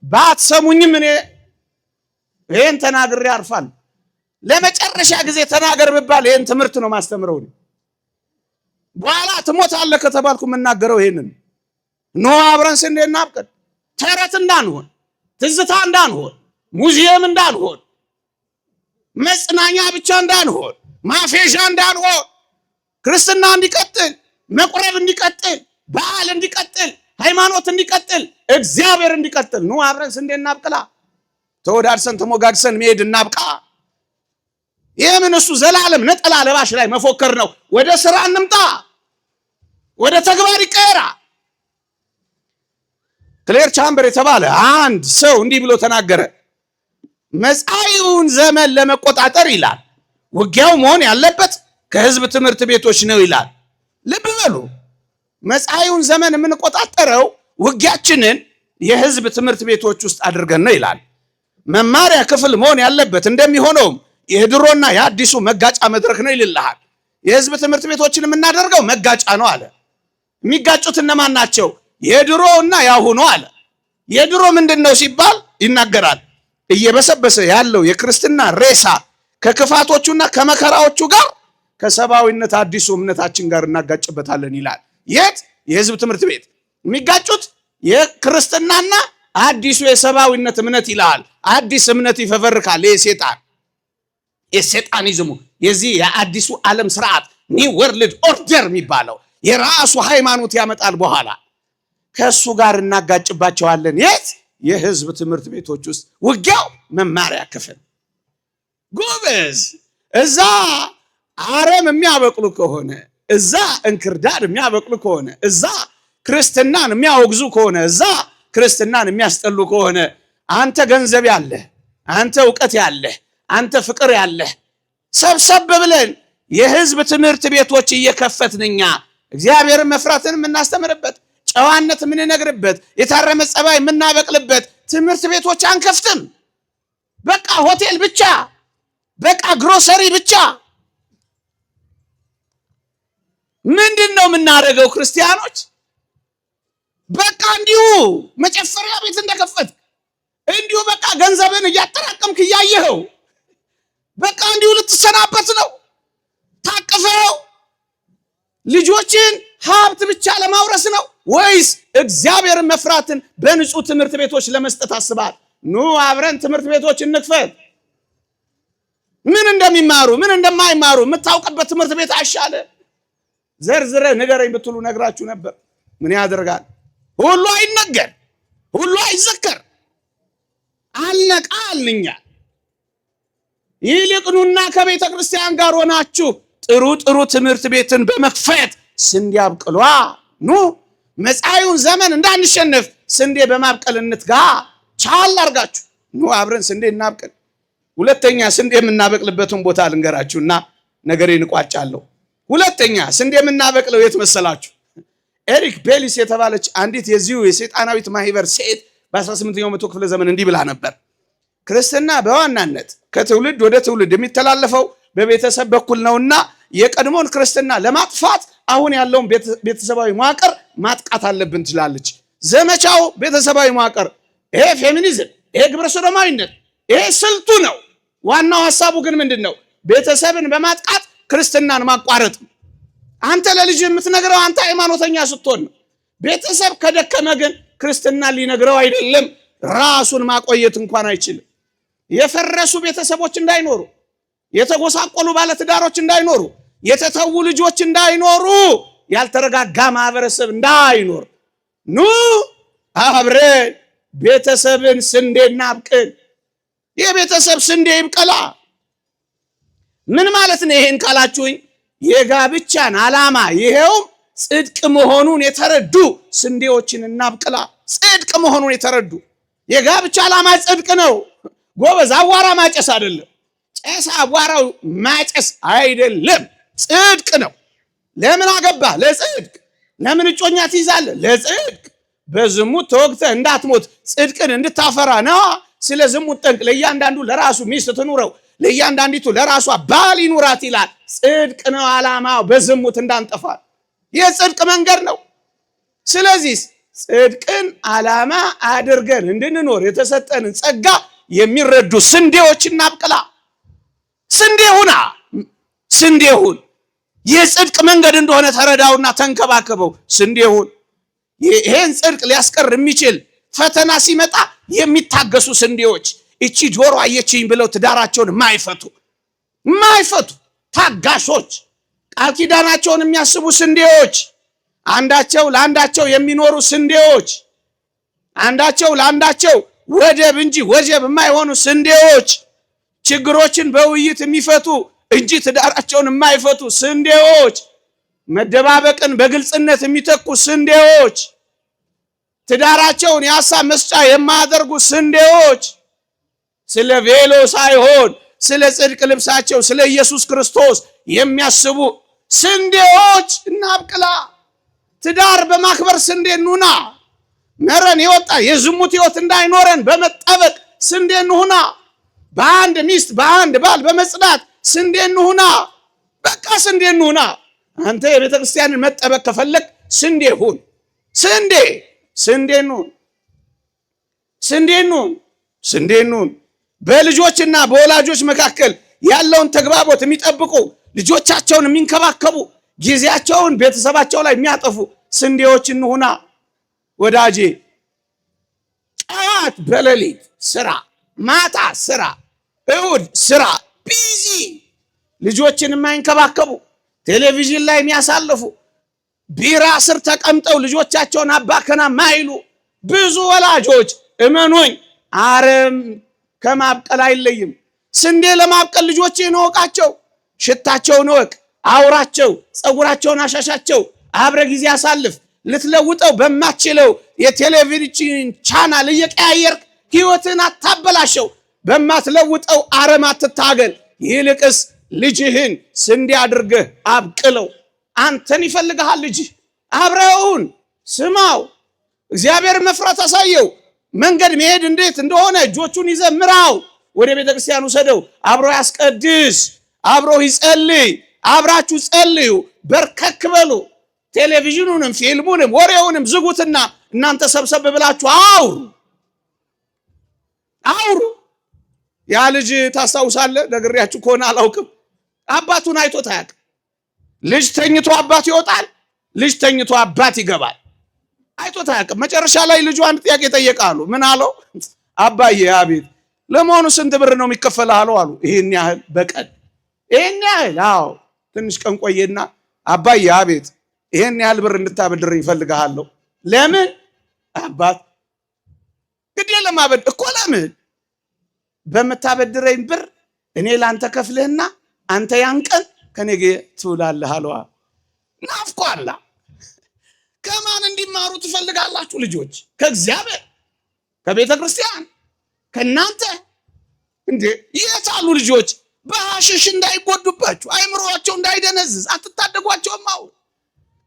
Speaker 1: ባትሰሙኝም እኔ ይሄን ተናግሬ አርፋለሁ። ለመጨረሻ ጊዜ ተናገር ብባል ይሄን ትምህርት ነው ማስተምረው። በኋላ ትሞታለህ ከተባልኩ የምናገረው ይሄንን። ኖ አብረን ስንዴ እናብቅል። ተረት እንዳንሆን፣ ትዝታ እንዳንሆን፣ ሙዚየም እንዳንሆን፣ መጽናኛ ብቻ እንዳንሆን፣ ማፌዣ እንዳንሆን፣ ክርስትና እንዲቀጥል፣ መቁረብ እንዲቀጥል፣ በዓል እንዲቀጥል፣ ሃይማኖት እንዲቀጥል፣ እግዚአብሔር እንዲቀጥል ኑ አብረን ስንዴ እናብቅላ። ተወዳድሰን ተሞጋግሰን መሄድ እናብቃ። የምን እሱ ዘላለም ነጠላ ለባሽ ላይ መፎከር ነው። ወደ ስራ እንምጣ፣ ወደ ተግባር ይቀየራ። ክሌር ቻምበር የተባለ አንድ ሰው እንዲህ ብሎ ተናገረ። መጻኢውን ዘመን ለመቆጣጠር ይላል ውጊያው መሆን ያለበት ከህዝብ ትምህርት ቤቶች ነው ይላል። ልብ በሉ፣ መጻኢውን ዘመን የምንቆጣጠረው ውጊያችንን የህዝብ ትምህርት ቤቶች ውስጥ አድርገን ነው ይላል። መማሪያ ክፍል መሆን ያለበት እንደሚሆነውም የድሮና የአዲሱ መጋጫ መድረክ ነው ይልልሃል። የህዝብ ትምህርት ቤቶችን የምናደርገው መጋጫ ነው አለ። የሚጋጩት እነማን ናቸው? የድሮውና ያሁኑ አለ። የድሮ ምንድነው ሲባል ይናገራል። እየበሰበሰ ያለው የክርስትና ሬሳ ከክፋቶቹና ከመከራዎቹ ጋር ከሰባዊነት አዲሱ እምነታችን ጋር እናጋጭበታለን ይላል። የት? የህዝብ ትምህርት ቤት። የሚጋጩት የክርስትናና አዲሱ የሰባዊነት እምነት ይላል። አዲስ እምነት ይፈበርካል። የሴጣኒዝሙ የዚህ የአዲሱ ዓለም ስርዓት ኒው ወርልድ ኦርደር የሚባለው የራሱ ሃይማኖት ያመጣል። በኋላ ከሱ ጋር እናጋጭባቸዋለን። የት? የህዝብ ትምህርት ቤቶች ውስጥ። ውጊያው መማሪያ ክፍል። ጎበዝ፣ እዛ አረም የሚያበቅሉ ከሆነ፣ እዛ እንክርዳድ የሚያበቅሉ ከሆነ፣ እዛ ክርስትናን የሚያወግዙ ከሆነ፣ እዛ ክርስትናን የሚያስጠሉ ከሆነ፣ አንተ ገንዘብ ያለህ፣ አንተ እውቀት ያለህ፣ አንተ ፍቅር ያለህ ሰብሰብ ብለን የህዝብ ትምህርት ቤቶች እየከፈትንኛ እግዚአብሔርን መፍራትን የምናስተምርበት፣ ጨዋነት የምንነግርበት፣ የታረመ ጸባይ የምናበቅልበት ትምህርት ቤቶች አንከፍትም። በቃ ሆቴል ብቻ በቃ ግሮሰሪ ብቻ። ምንድነው የምናደርገው ክርስቲያኖች? በቃ እንዲሁ መጨፈሪያ ቤት እንደከፈት እንዲሁ በቃ ገንዘብን እያጠራቀምክ እያየኸው በቃ እንዲሁ ልትሰናበት ነው። ታቅፈው ልጆችን ሀብት ብቻ ለማውረስ ነው ወይስ እግዚአብሔርን መፍራትን በንጹህ ትምህርት ቤቶች ለመስጠት አስባል? ኑ አብረን ትምህርት ቤቶች እንክፈት። ምን እንደሚማሩ ምን እንደማይማሩ የምታውቅበት ትምህርት ቤት አይሻለ? ዘርዝረ ንገረኝ ብትሉ ነግራችሁ ነበር። ምን ያደርጋል? ሁሉ አይነገር፣ ሁሉ አይዘከር። አልነቃልኛ። ይልቅኑና ከቤተ ክርስቲያን ጋር ሆናችሁ ጥሩ ጥሩ ትምህርት ቤትን በመክፈት ስንዴ አብቅሏ። ኑ መጻኢውን ዘመን እንዳንሸነፍ ስንዴ በማብቀል እንትጋ። ቻል አርጋችሁ ኑ አብረን ስንዴ እናብቅል። ሁለተኛ ስንዴ የምናበቅልበትን ቦታ ልንገራችሁና ነገሬን እቋጫለሁ። ሁለተኛ ስንዴ የምናበቅለው የት መሰላችሁ? ኤሪክ ቤሊስ የተባለች አንዲት የዚሁ የሰይጣናዊት ማህበር ሴት በ18ኛው መቶ ክፍለ ዘመን እንዲህ ብላ ነበር። ክርስትና በዋናነት ከትውልድ ወደ ትውልድ የሚተላለፈው በቤተሰብ በኩል ነውና የቀድሞን ክርስትና ለማጥፋት አሁን ያለውን ቤተሰባዊ መዋቅር ማጥቃት አለብን ትላለች። ዘመቻው ቤተሰባዊ መዋቅር፣ ይሄ ፌሚኒዝም፣ ይሄ ግብረ ሰዶማዊነት፣ ይሄ ስልቱ ነው። ዋናው ሐሳቡ ግን ምንድነው? ቤተሰብን በማጥቃት ክርስትናን ማቋረጥ። አንተ ለልጅ የምትነግረው አንተ ሃይማኖተኛ ስትሆን ነው። ቤተሰብ ከደከመ ግን ክርስትና ሊነግረው አይደለም፣ ራሱን ማቆየት እንኳን አይችልም። የፈረሱ ቤተሰቦች እንዳይኖሩ፣ የተጎሳቆሉ ባለትዳሮች እንዳይኖሩ፣ የተተዉ ልጆች እንዳይኖሩ፣ ያልተረጋጋ ማህበረሰብ እንዳይኖር ኑ አብረን ቤተሰብን ስንዴ እናብቅል። የቤተሰብ ስንዴ ይብቀላ። ምን ማለት ነው ይሄን ካላችሁኝ? የጋብቻን ዓላማ ይሄውም ጽድቅ መሆኑን የተረዱ ስንዴዎችን እናብቅላ። ጽድቅ መሆኑን የተረዱ። የጋብቻ ዓላማ ጽድቅ ነው ጎበዝ፣ አቧራ ማጨስ አይደለም። ጨስ አቧራው ማጨስ አይደለም፣ ጽድቅ ነው። ለምን አገባ? ለጽድቅ። ለምን እጮኛ ትይዛለህ? ለጽድቅ። በዝሙት ተወግተህ እንዳትሞት ጽድቅን እንድታፈራ ነው። ስለ ዝሙት ጠንቅ ለእያንዳንዱ ለራሱ ሚስት ትኑረው፣ ለእያንዳንዲቱ ለራሷ ባል ይኑራት ይላል። ጽድቅ ነው ዓላማው፣ በዝሙት እንዳንጠፋ የጽድቅ መንገድ ነው። ስለዚህ ጽድቅን ዓላማ አድርገን እንድንኖር የተሰጠንን ጸጋ የሚረዱ ስንዴዎች እናብቅላ። ስንዴ ሁና፣ ስንዴ ሁን። የጽድቅ መንገድ እንደሆነ ተረዳውና ተንከባከበው። ስንዴ ሁን። ይሄን ጽድቅ ሊያስቀር የሚችል ፈተና ሲመጣ የሚታገሱ ስንዴዎች፣ እቺ ጆሮ አየችኝ ብለው ትዳራቸውን ማይፈቱ ታጋሾች፣ ቃል ኪዳናቸውን የሚያስቡ ስንዴዎች፣ አንዳቸው ለአንዳቸው የሚኖሩ ስንዴዎች፣ አንዳቸው ለአንዳቸው ወደብ እንጂ ወጀብ የማይሆኑ ስንዴዎች፣ ችግሮችን በውይይት የሚፈቱ እንጂ ትዳራቸውን የማይፈቱ ስንዴዎች፣ መደባበቅን በግልጽነት የሚተኩ ስንዴዎች፣ ትዳራቸውን የሐሳብ መስጫ የማያደርጉ ስንዴዎች፣ ስለ ቬሎ ሳይሆን ስለ ጽድቅ ልብሳቸው ስለ ኢየሱስ ክርስቶስ የሚያስቡ ስንዴዎች እናብቅላ። ትዳር በማክበር ስንዴ እንሁና። መረን የወጣ የዝሙት ሕይወት እንዳይኖረን በመጠበቅ ስንዴ እንሁና። በአንድ ሚስት በአንድ ባል በመጽናት ስንዴ እንሁና። በቃ ስንዴ እንሁና። አንተ የቤተ ክርስቲያንን መጠበቅ ከፈለግ ስንዴ ሁን። ስንዴ እንሁን። በልጆችና በወላጆች መካከል ያለውን ተግባቦት የሚጠብቁ፣ ልጆቻቸውን የሚንከባከቡ፣ ጊዜያቸውን ቤተሰባቸው ላይ የሚያጠፉ ስንዴዎች እንሁና። ወዳጄ ጠዋት በሌሊት ስራ፣ ማታ ስራ፣ እሑድ ስራ፣ ቢዚ ልጆችን የማይንከባከቡ፣ ቴሌቪዥን ላይ የሚያሳልፉ፣ ቢራ ስር ተቀምጠው ልጆቻቸውን አባከና ማይሉ ብዙ ወላጆች እመኑኝ አረም ከማብቀል አይለይም። ስንዴ ለማብቀል ልጆችን እወቃቸው፣ ሽታቸውን እወቅ፣ አውራቸው፣ ፀጉራቸውን አሻሻቸው፣ አብረ ጊዜ አሳልፍ። ልትለውጠው በማትችለው የቴሌቪዥን ቻናል እየቀያየርክ ህይወትን አታበላሸው። በማትለውጠው አረም አትታገል። ይልቅስ ልጅህን ስንዴ አድርገህ አብቅለው። አንተን ይፈልግሃል ልጅህ። አብረውን ስማው፣ እግዚአብሔር መፍራት አሳየው። መንገድ መሄድ እንዴት እንደሆነ እጆቹን ይዘህ ምራው። ወደ ቤተክርስቲያን ውሰደው፣ አብሮ ያስቀድስ፣ አብሮ ይጸልይ፣ አብራችሁ ጸልዩ፣ በርከክ በሉ። ቴሌቪዥኑንም ፊልሙንም ወሬውንም ዝጉትና እናንተ ሰብሰብ ብላችሁ አውሩ። ያ ልጅ ታስታውሳለህ? ነግሬያችሁ ከሆነ አላውቅም፣ አባቱን አይቶት አያውቅም። ልጅ ተኝቶ አባት ይወጣል፣ ልጅ ተኝቶ አባት ይገባል። አይቶት አያውቅም። መጨረሻ ላይ ልጁ አንድ ጥያቄ ጠየቃሉ። ምን አለው? አባዬ አቤት፣ ለመሆኑ ስንት ብር ነው የሚከፈልህ አሉ። ይሄን ያህል በቀን። ይሄን ያህል? አዎ። ትንሽ ቀን ቆየና አባዬ አቤት፣ ይሄን ያህል ብር እንድታበድረኝ እፈልግሃለሁ። ለምን? አባት ግዴ ለማበድ እኮ። ለምን? በምታበድረኝ ብር እኔ ላንተ ከፍልህና አንተ ያን ቀን ከኔ ጋር ትውላለህ አለዋ። ናፍቋላ። ከማን እንዲማሩ ትፈልጋላችሁ ልጆች? ከእግዚአብሔር፣ ከቤተ ክርስቲያን፣ ከእናንተ እንዴ? የት አሉ ልጆች? በሐሽሽ እንዳይጎዱባችሁ፣ አይምሮአቸው እንዳይደነዝዝ አትታደጓቸውም። አሁን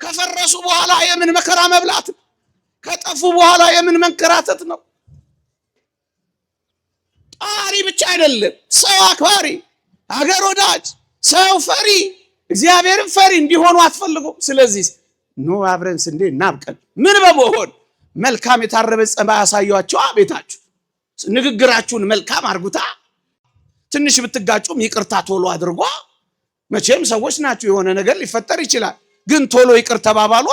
Speaker 1: ከፈረሱ በኋላ የምን መከራ መብላት፣ ከጠፉ በኋላ የምን መንከራተት ነው። ጣሪ ብቻ አይደለም፣ ሰው አክባሪ፣ ሀገር ወዳጅ፣ ሰው ፈሪ፣ እግዚአብሔርን ፈሪ እንዲሆኑ አትፈልጉም። ስለዚህ ኑ አብረን ስንዴ እናብቀል። ምን በመሆን መልካም የታረበ ጸባይ ያሳያችሁ። ቤታችሁ ንግግራችሁን መልካም አርጉታ። ትንሽ ብትጋጩም ይቅርታ ቶሎ አድርጓ። መቼም ሰዎች ናችሁ፣ የሆነ ነገር ሊፈጠር ይችላል፣ ግን ቶሎ ይቅር ተባባሉ።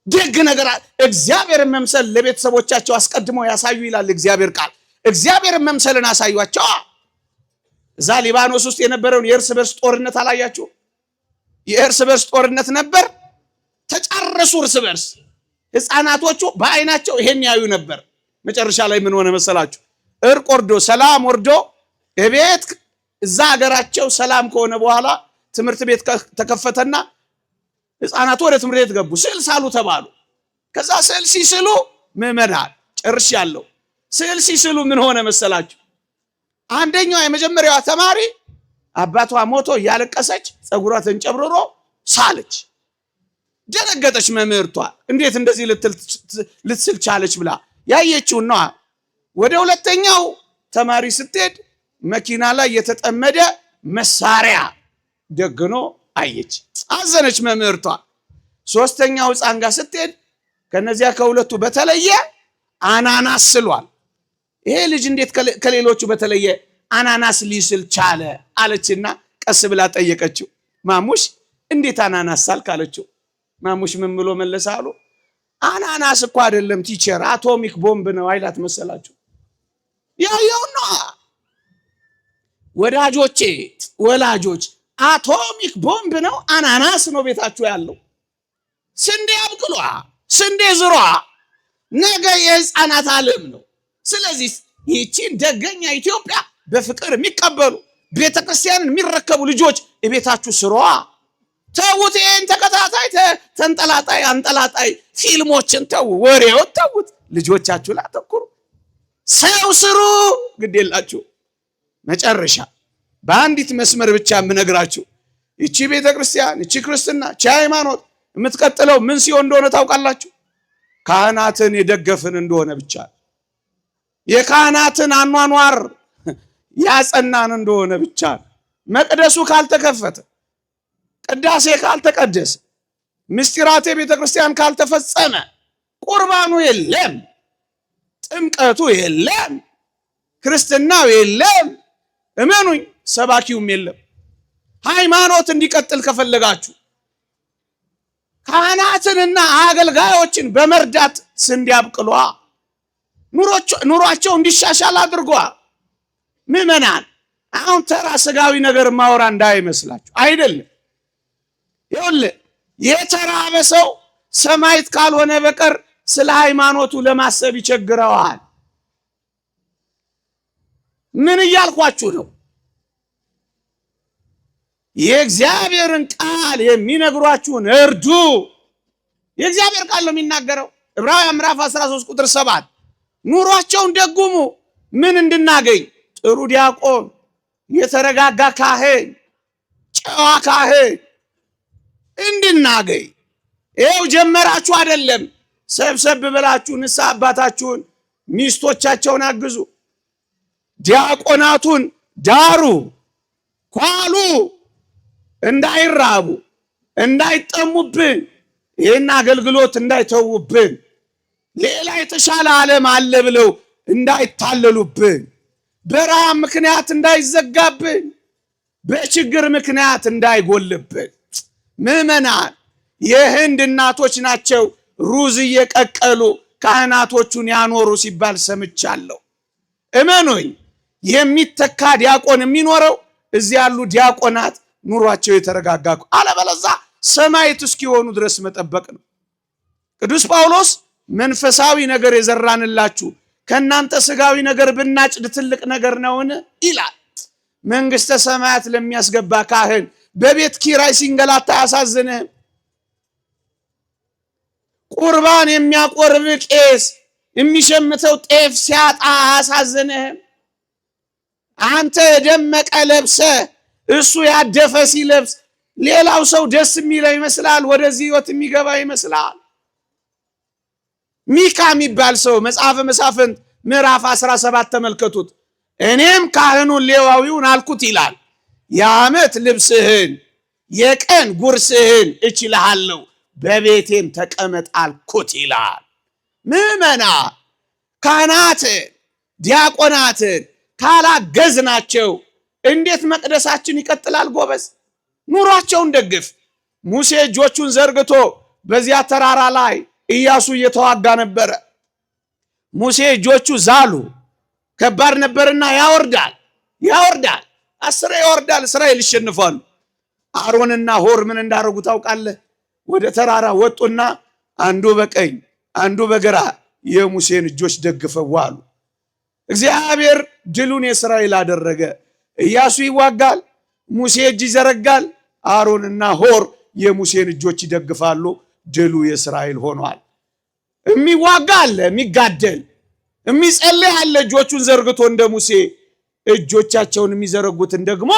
Speaker 1: ደግ ነገር እግዚአብሔርን መምሰል ለቤተሰቦቻቸው አስቀድመው ያሳዩ ይላል እግዚአብሔር ቃል። እግዚአብሔርን መምሰልን አሳዩአቸው። እዛ ሊባኖስ ውስጥ የነበረውን የእርስ በርስ ጦርነት አላያችሁ? የእርስ በርስ ጦርነት ነበር። ተጫረሱ እርስ በርስ። ሕፃናቶቹ በአይናቸው ይሄን ያዩ ነበር። መጨረሻ ላይ ምን ሆነ መሰላችሁ? እርቅ ወርዶ ሰላም ወርዶ እቤት እዛ ሀገራቸው ሰላም ከሆነ በኋላ ትምህርት ቤት ተከፈተና ሕፃናቱ ወደ ትምህርት ቤት ገቡ። ስዕል ሳሉ ተባሉ። ከዛ ስዕል ሲስሉ ምዕመናን ጨርሻለሁ። ስዕል ሲስሉ ምን ሆነ መሰላችሁ? አንደኛዋ የመጀመሪያዋ ተማሪ አባቷ ሞቶ እያለቀሰች ፀጉሯ ተንጨብርሮ ሳለች። ደነገጠች መምህርቷ። እንዴት እንደዚህ ልትስል ቻለች ብላ ያየችውና ወደ ሁለተኛው ተማሪ ስትሄድ መኪና ላይ የተጠመደ መሳሪያ ደግኖ አየች። አዘነች መምህርቷ። ሶስተኛው ሕፃን ጋር ስትሄድ ከነዚያ ከሁለቱ በተለየ አናናስ ስሏል። ይሄ ልጅ እንዴት ከሌሎቹ በተለየ አናናስ ሊስል ቻለ አለችና ቀስ ብላ ጠየቀችው። ማሙሽ እንዴት አናናስ ሳልክ አለችው። ማሙሽ ምን ብሎ መለሰ አሉ? አናናስ እኮ አይደለም ቲቸር፣ አቶሚክ ቦምብ ነው አይላት መሰላችሁ? ያየውና ወዳጆቼ፣ ወላጆች አቶሚክ ቦምብ ነው አናናስ ነው ቤታችሁ ያለው። ስንዴ አብቅሏ፣ ስንዴ ዝሯ። ነገ የሕፃናት ዓለም ነው። ስለዚህ ይህቺን ደገኛ ኢትዮጵያ በፍቅር የሚቀበሉ ቤተክርስቲያንን የሚረከቡ ልጆች የቤታችሁ ስሯ። ተውት፣ ይህን ተከታታይ ተንጠላጣይ አንጠላጣይ ፊልሞችን ተው፣ ወሬውን ተውት። ልጆቻችሁ ላይ አተኩሩ። ሰው ስሩ፣ ግድ የላችሁ። መጨረሻ በአንዲት መስመር ብቻ የምነግራችሁ እቺ ቤተክርስቲያን፣ እቺ ክርስትና፣ እቺ ሃይማኖት የምትቀጥለው ምን ሲሆን እንደሆነ ታውቃላችሁ? ካህናትን የደገፍን እንደሆነ ብቻ፣ የካህናትን አኗኗር ያጸናን እንደሆነ ብቻ። መቅደሱ ካልተከፈተ፣ ቅዳሴ ካልተቀደሰ፣ ምስጢራቴ ቤተክርስቲያን ካልተፈጸመ፣ ቁርባኑ የለም፣ ጥምቀቱ የለም፣ ክርስትናው የለም፣ እመኑኝ ሰባኪውም የለም። ሃይማኖት እንዲቀጥል ከፈለጋችሁ ካህናትንና አገልጋዮችን በመርዳት ስንዴ አብቅሏ፣ ኑሯቸው እንዲሻሻል አድርጓ። ምዕመናን አሁን ተራ ስጋዊ ነገር ማወራ እንዳይመስላችሁ አይደለም። ይኸውልህ የተራበ ሰው ሰማዕት ካልሆነ በቀር ስለ ሃይማኖቱ ለማሰብ ይቸግረዋል። ምን እያልኳችሁ ነው? የእግዚአብሔርን ቃል የሚነግሯችሁን እርዱ። የእግዚአብሔር ቃል ነው የሚናገረው። ዕብራውያን ምዕራፍ 13 ቁጥር 7 ኑሯቸውን ደጉሙ። ምን እንድናገኝ? ጥሩ ዲያቆን፣ የተረጋጋ ካህን፣ ጨዋ ካህን እንድናገኝ። ይኸው ጀመራችሁ አይደለም? ሰብሰብ ብላችሁ ንስሐ አባታችሁን ሚስቶቻቸውን አግዙ፣ ዲያቆናቱን ዳሩ፣ ኳሉ፣ እንዳይራቡ እንዳይጠሙብን፣ ይህን አገልግሎት እንዳይተውብን፣ ሌላ የተሻለ ዓለም አለ ብለው እንዳይታለሉብን፣ በረሃብ ምክንያት እንዳይዘጋብን፣ በችግር ምክንያት እንዳይጎልብን። ምዕመናን የህንድ እናቶች ናቸው ሩዝ እየቀቀሉ ካህናቶቹን ያኖሩ ሲባል ሰምቻለሁ። እመኑኝ፣ የሚተካ ዲያቆን የሚኖረው እዚህ ያሉ ዲያቆናት ኑሯቸው የተረጋጋ፣ አለበለዚያ ሰማዕት እስኪሆኑ ድረስ መጠበቅ ነው። ቅዱስ ጳውሎስ መንፈሳዊ ነገር የዘራንላችሁ ከእናንተ ስጋዊ ነገር ብናጭድ ትልቅ ነገር ነውን ይላል። መንግስተ ሰማያት ለሚያስገባ ካህን በቤት ኪራይ ሲንገላታ አያሳዝንህም? ቁርባን የሚያቆርብ ቄስ የሚሸምተው ጤፍ ሲያጣ አያሳዝንህም? አንተ ደመቀ ለብሰ እሱ ያደፈ ሲለብስ ሌላው ሰው ደስ የሚለው ይመስላል፣ ወደዚህ ህይወት የሚገባ ይመስላል። ሚካ የሚባል ሰው መጽሐፈ መሳፍንት ምዕራፍ 17 ተመልከቱት። እኔም ካህኑን ሌዋዊውን አልኩት ይላል፣ የዓመት ልብስህን የቀን ጉርስህን እችልሃለሁ፣ በቤቴም ተቀመጥ አልኩት ይላል። ምዕመና ካህናትን ዲያቆናትን ካላገዝናቸው እንዴት መቅደሳችን ይቀጥላል? ጎበዝ ኑሯቸውን ደግፍ። ሙሴ እጆቹን ዘርግቶ በዚያ ተራራ ላይ ኢያሱ እየተዋጋ ነበረ። ሙሴ እጆቹ ዛሉ፣ ከባድ ነበርና ያወርዳል 10 ያወርዳል፣ እስራኤል ይሸንፋሉ። አሮንና ሆር ምን እንዳደረጉ ታውቃለህ? ወደ ተራራ ወጡና አንዱ በቀኝ አንዱ በግራ የሙሴን እጆች ደግፈው ዋሉ። እግዚአብሔር ድሉን የእስራኤል አደረገ። ኢያሱ ይዋጋል፣ ሙሴ እጅ ይዘረጋል፣ አሮንና ሆር የሙሴን እጆች ይደግፋሉ። ድሉ የእስራኤል ሆኗል። የሚዋጋ አለ፣ የሚጋደል የሚጸልይ አለ፣ እጆቹን ዘርግቶ እንደ ሙሴ። እጆቻቸውን የሚዘረጉትን ደግሞ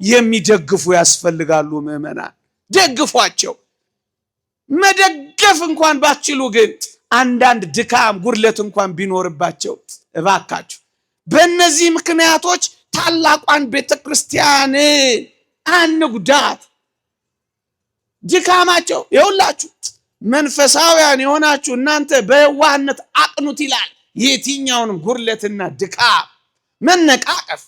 Speaker 1: የሚደግፉ ያስፈልጋሉ። ምዕመናን ደግፏቸው። መደገፍ እንኳን ባትችሉ ግን አንዳንድ ድካም ጉድለት እንኳን ቢኖርባቸው እባካችሁ በእነዚህ ምክንያቶች ታላቋን ቤተክርስቲያን አንጉዳት። ድካማቸው የሁላችሁ መንፈሳውያን የሆናችሁ እናንተ በየዋህነት አቅኑት ይላል። የትኛውንም ጉድለትና ድካም፣ መነቃቀፍ፣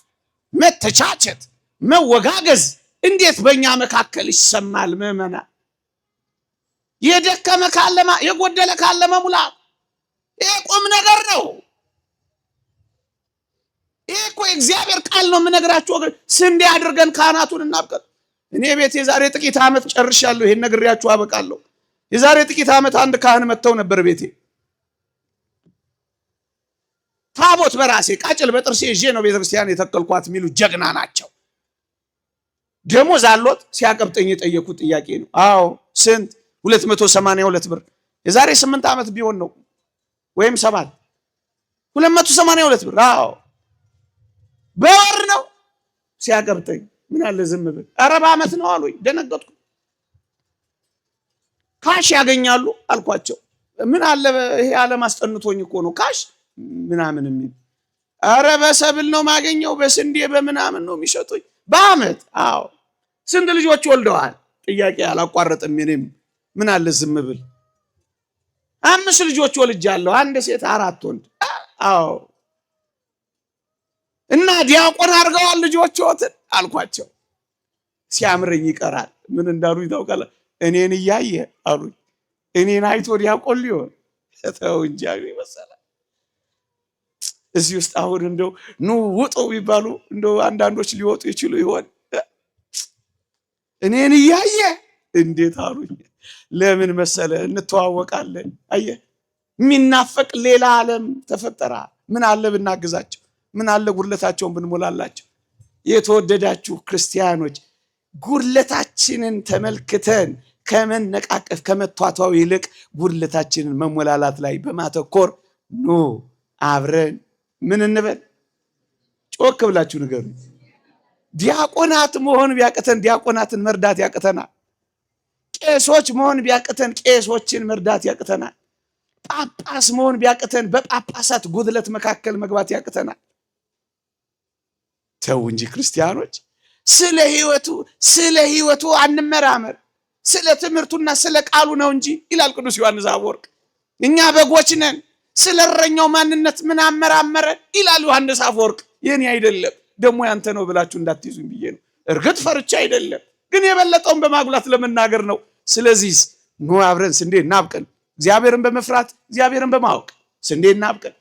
Speaker 1: መተቻቸት፣ መወጋገዝ እንዴት በእኛ መካከል ይሰማል? ምዕመና የደከመ ካለማ የጎደለ ካለ መሙላት ይሄ ቁም ነገር ነው። ይሄ እኮ እግዚአብሔር ቃል ነው የምነግራችሁ ወገን። ስንዴ አድርገን ካህናቱን እናብቀል። እኔ ቤት የዛሬ ጥቂት ዓመት ጨርሻለሁ። ይሄን ነግሬያችሁ አበቃለሁ። የዛሬ ጥቂት ዓመት አንድ ካህን መጥተው ነበር ቤቴ። ታቦት በራሴ ቃጭል በጥርሴ ይዤ ነው ቤተክርስቲያን የተከልኳት የሚሉ ጀግና ናቸው። ደሞዝ አሎት ሲያቀብጠኝ የጠየቁት ጥያቄ ነው። አዎ ስንት? 282 ብር። የዛሬ 8 ዓመት ቢሆን ነው ወይም 7 282 ብር። አዎ በወር ነው ሲያቀብጠኝ። ምን አለ ዝም ብል። ኧረ በዓመት ነው አሉኝ። ደነገጥኩ። ካሽ ያገኛሉ አልኳቸው። ምን አለ ይሄ ዓለም አስጠንቶኝ እኮ ነው ካሽ ምናምን የሚል። ኧረ በሰብል ነው ማገኘው፣ በስንዴ በምናምን ነው የሚሸጡኝ በዓመት። አዎ ስንት ልጆች ወልደዋል? ጥያቄ አላቋረጥም። እኔም ምን አለ ዝም ብል። 5 ልጆች ወልጃለሁ፣ 1 ሴት 4 ወንድ። አዎ እና ዲያቆን አድርገዋል ልጆችዎትን አልኳቸው። ሲያምረኝ ይቀራል። ምን እንዳሉኝ ታውቃለህ? እኔን እያየ አሉኝ። እኔን አይቶ ዲያቆን ሊሆን ተው እንጂ ይመሰላል። እዚህ ውስጥ አሁን እንደው ኑ ውጡ ቢባሉ እንደው አንዳንዶች ሊወጡ ይችሉ ይሆን? እኔን እያየ እንዴት አሉኝ። ለምን መሰለ? እንተዋወቃለን። አየህ የሚናፈቅ ሌላ ዓለም ተፈጠራ። ምን አለ ብናግዛቸው? ምን አለ ጉድለታቸውን ብንሞላላቸው? የተወደዳችሁ ክርስቲያኖች ጉድለታችንን ተመልክተን ከመነቃቀፍ ከመቷቷው ይልቅ ጉድለታችንን መሞላላት ላይ በማተኮር ኑ አብረን ምን እንበል? ጮክ ብላችሁ ንገሩ። ዲያቆናት መሆን ቢያቅተን ዲያቆናትን መርዳት ያቅተናል። ቄሶች መሆን ቢያቅተን ቄሶችን መርዳት ያቅተናል። ጳጳስ መሆን ቢያቅተን በጳጳሳት ጉድለት መካከል መግባት ያቅተናል። ተው እንጂ ክርስቲያኖች፣ ስለ ህይወቱ አንመራመር፣ ስለ ትምህርቱና ስለ ቃሉ ነው እንጂ ይላል ቅዱስ ዮሐንስ አፈወርቅ። እኛ በጎች ነን፣ ስለ እረኛው ማንነት ምን አመራመረን ይላል ዮሐንስ አፈወርቅ። የኔ አይደለም ደግሞ ያንተ ነው ብላችሁ እንዳትይዙኝ ብዬ ነው። እርግጥ ፈርቻ አይደለም፣ ግን የበለጠውን በማጉላት ለመናገር ነው። ስለዚህ ኑ አብረን ስንዴ እናብቅል። እግዚአብሔርን በመፍራት እግዚአብሔርን በማወቅ ስንዴ እናብቅል።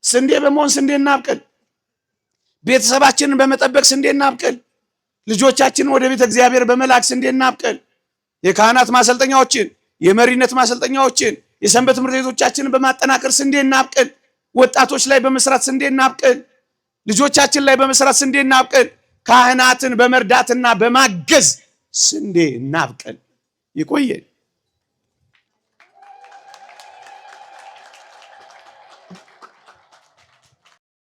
Speaker 1: ስንዴ በመሆን ስንዴ እናብቅል። ቤተሰባችንን በመጠበቅ ስንዴ እናብቅል። ልጆቻችንን ወደ ቤተ እግዚአብሔር በመላክ ስንዴ እናብቅል። የካህናት ማሰልጠኛዎችን፣ የመሪነት ማሰልጠኛዎችን፣ የሰንበት ትምህርት ቤቶቻችንን በማጠናከር ስንዴ እናብቅል። ወጣቶች ላይ በመስራት ስንዴ እናብቅል። ልጆቻችን ላይ በመስራት ስንዴ እናብቅል። ካህናትን በመርዳትና በማገዝ ስንዴ እናብቅል። ይቆየን።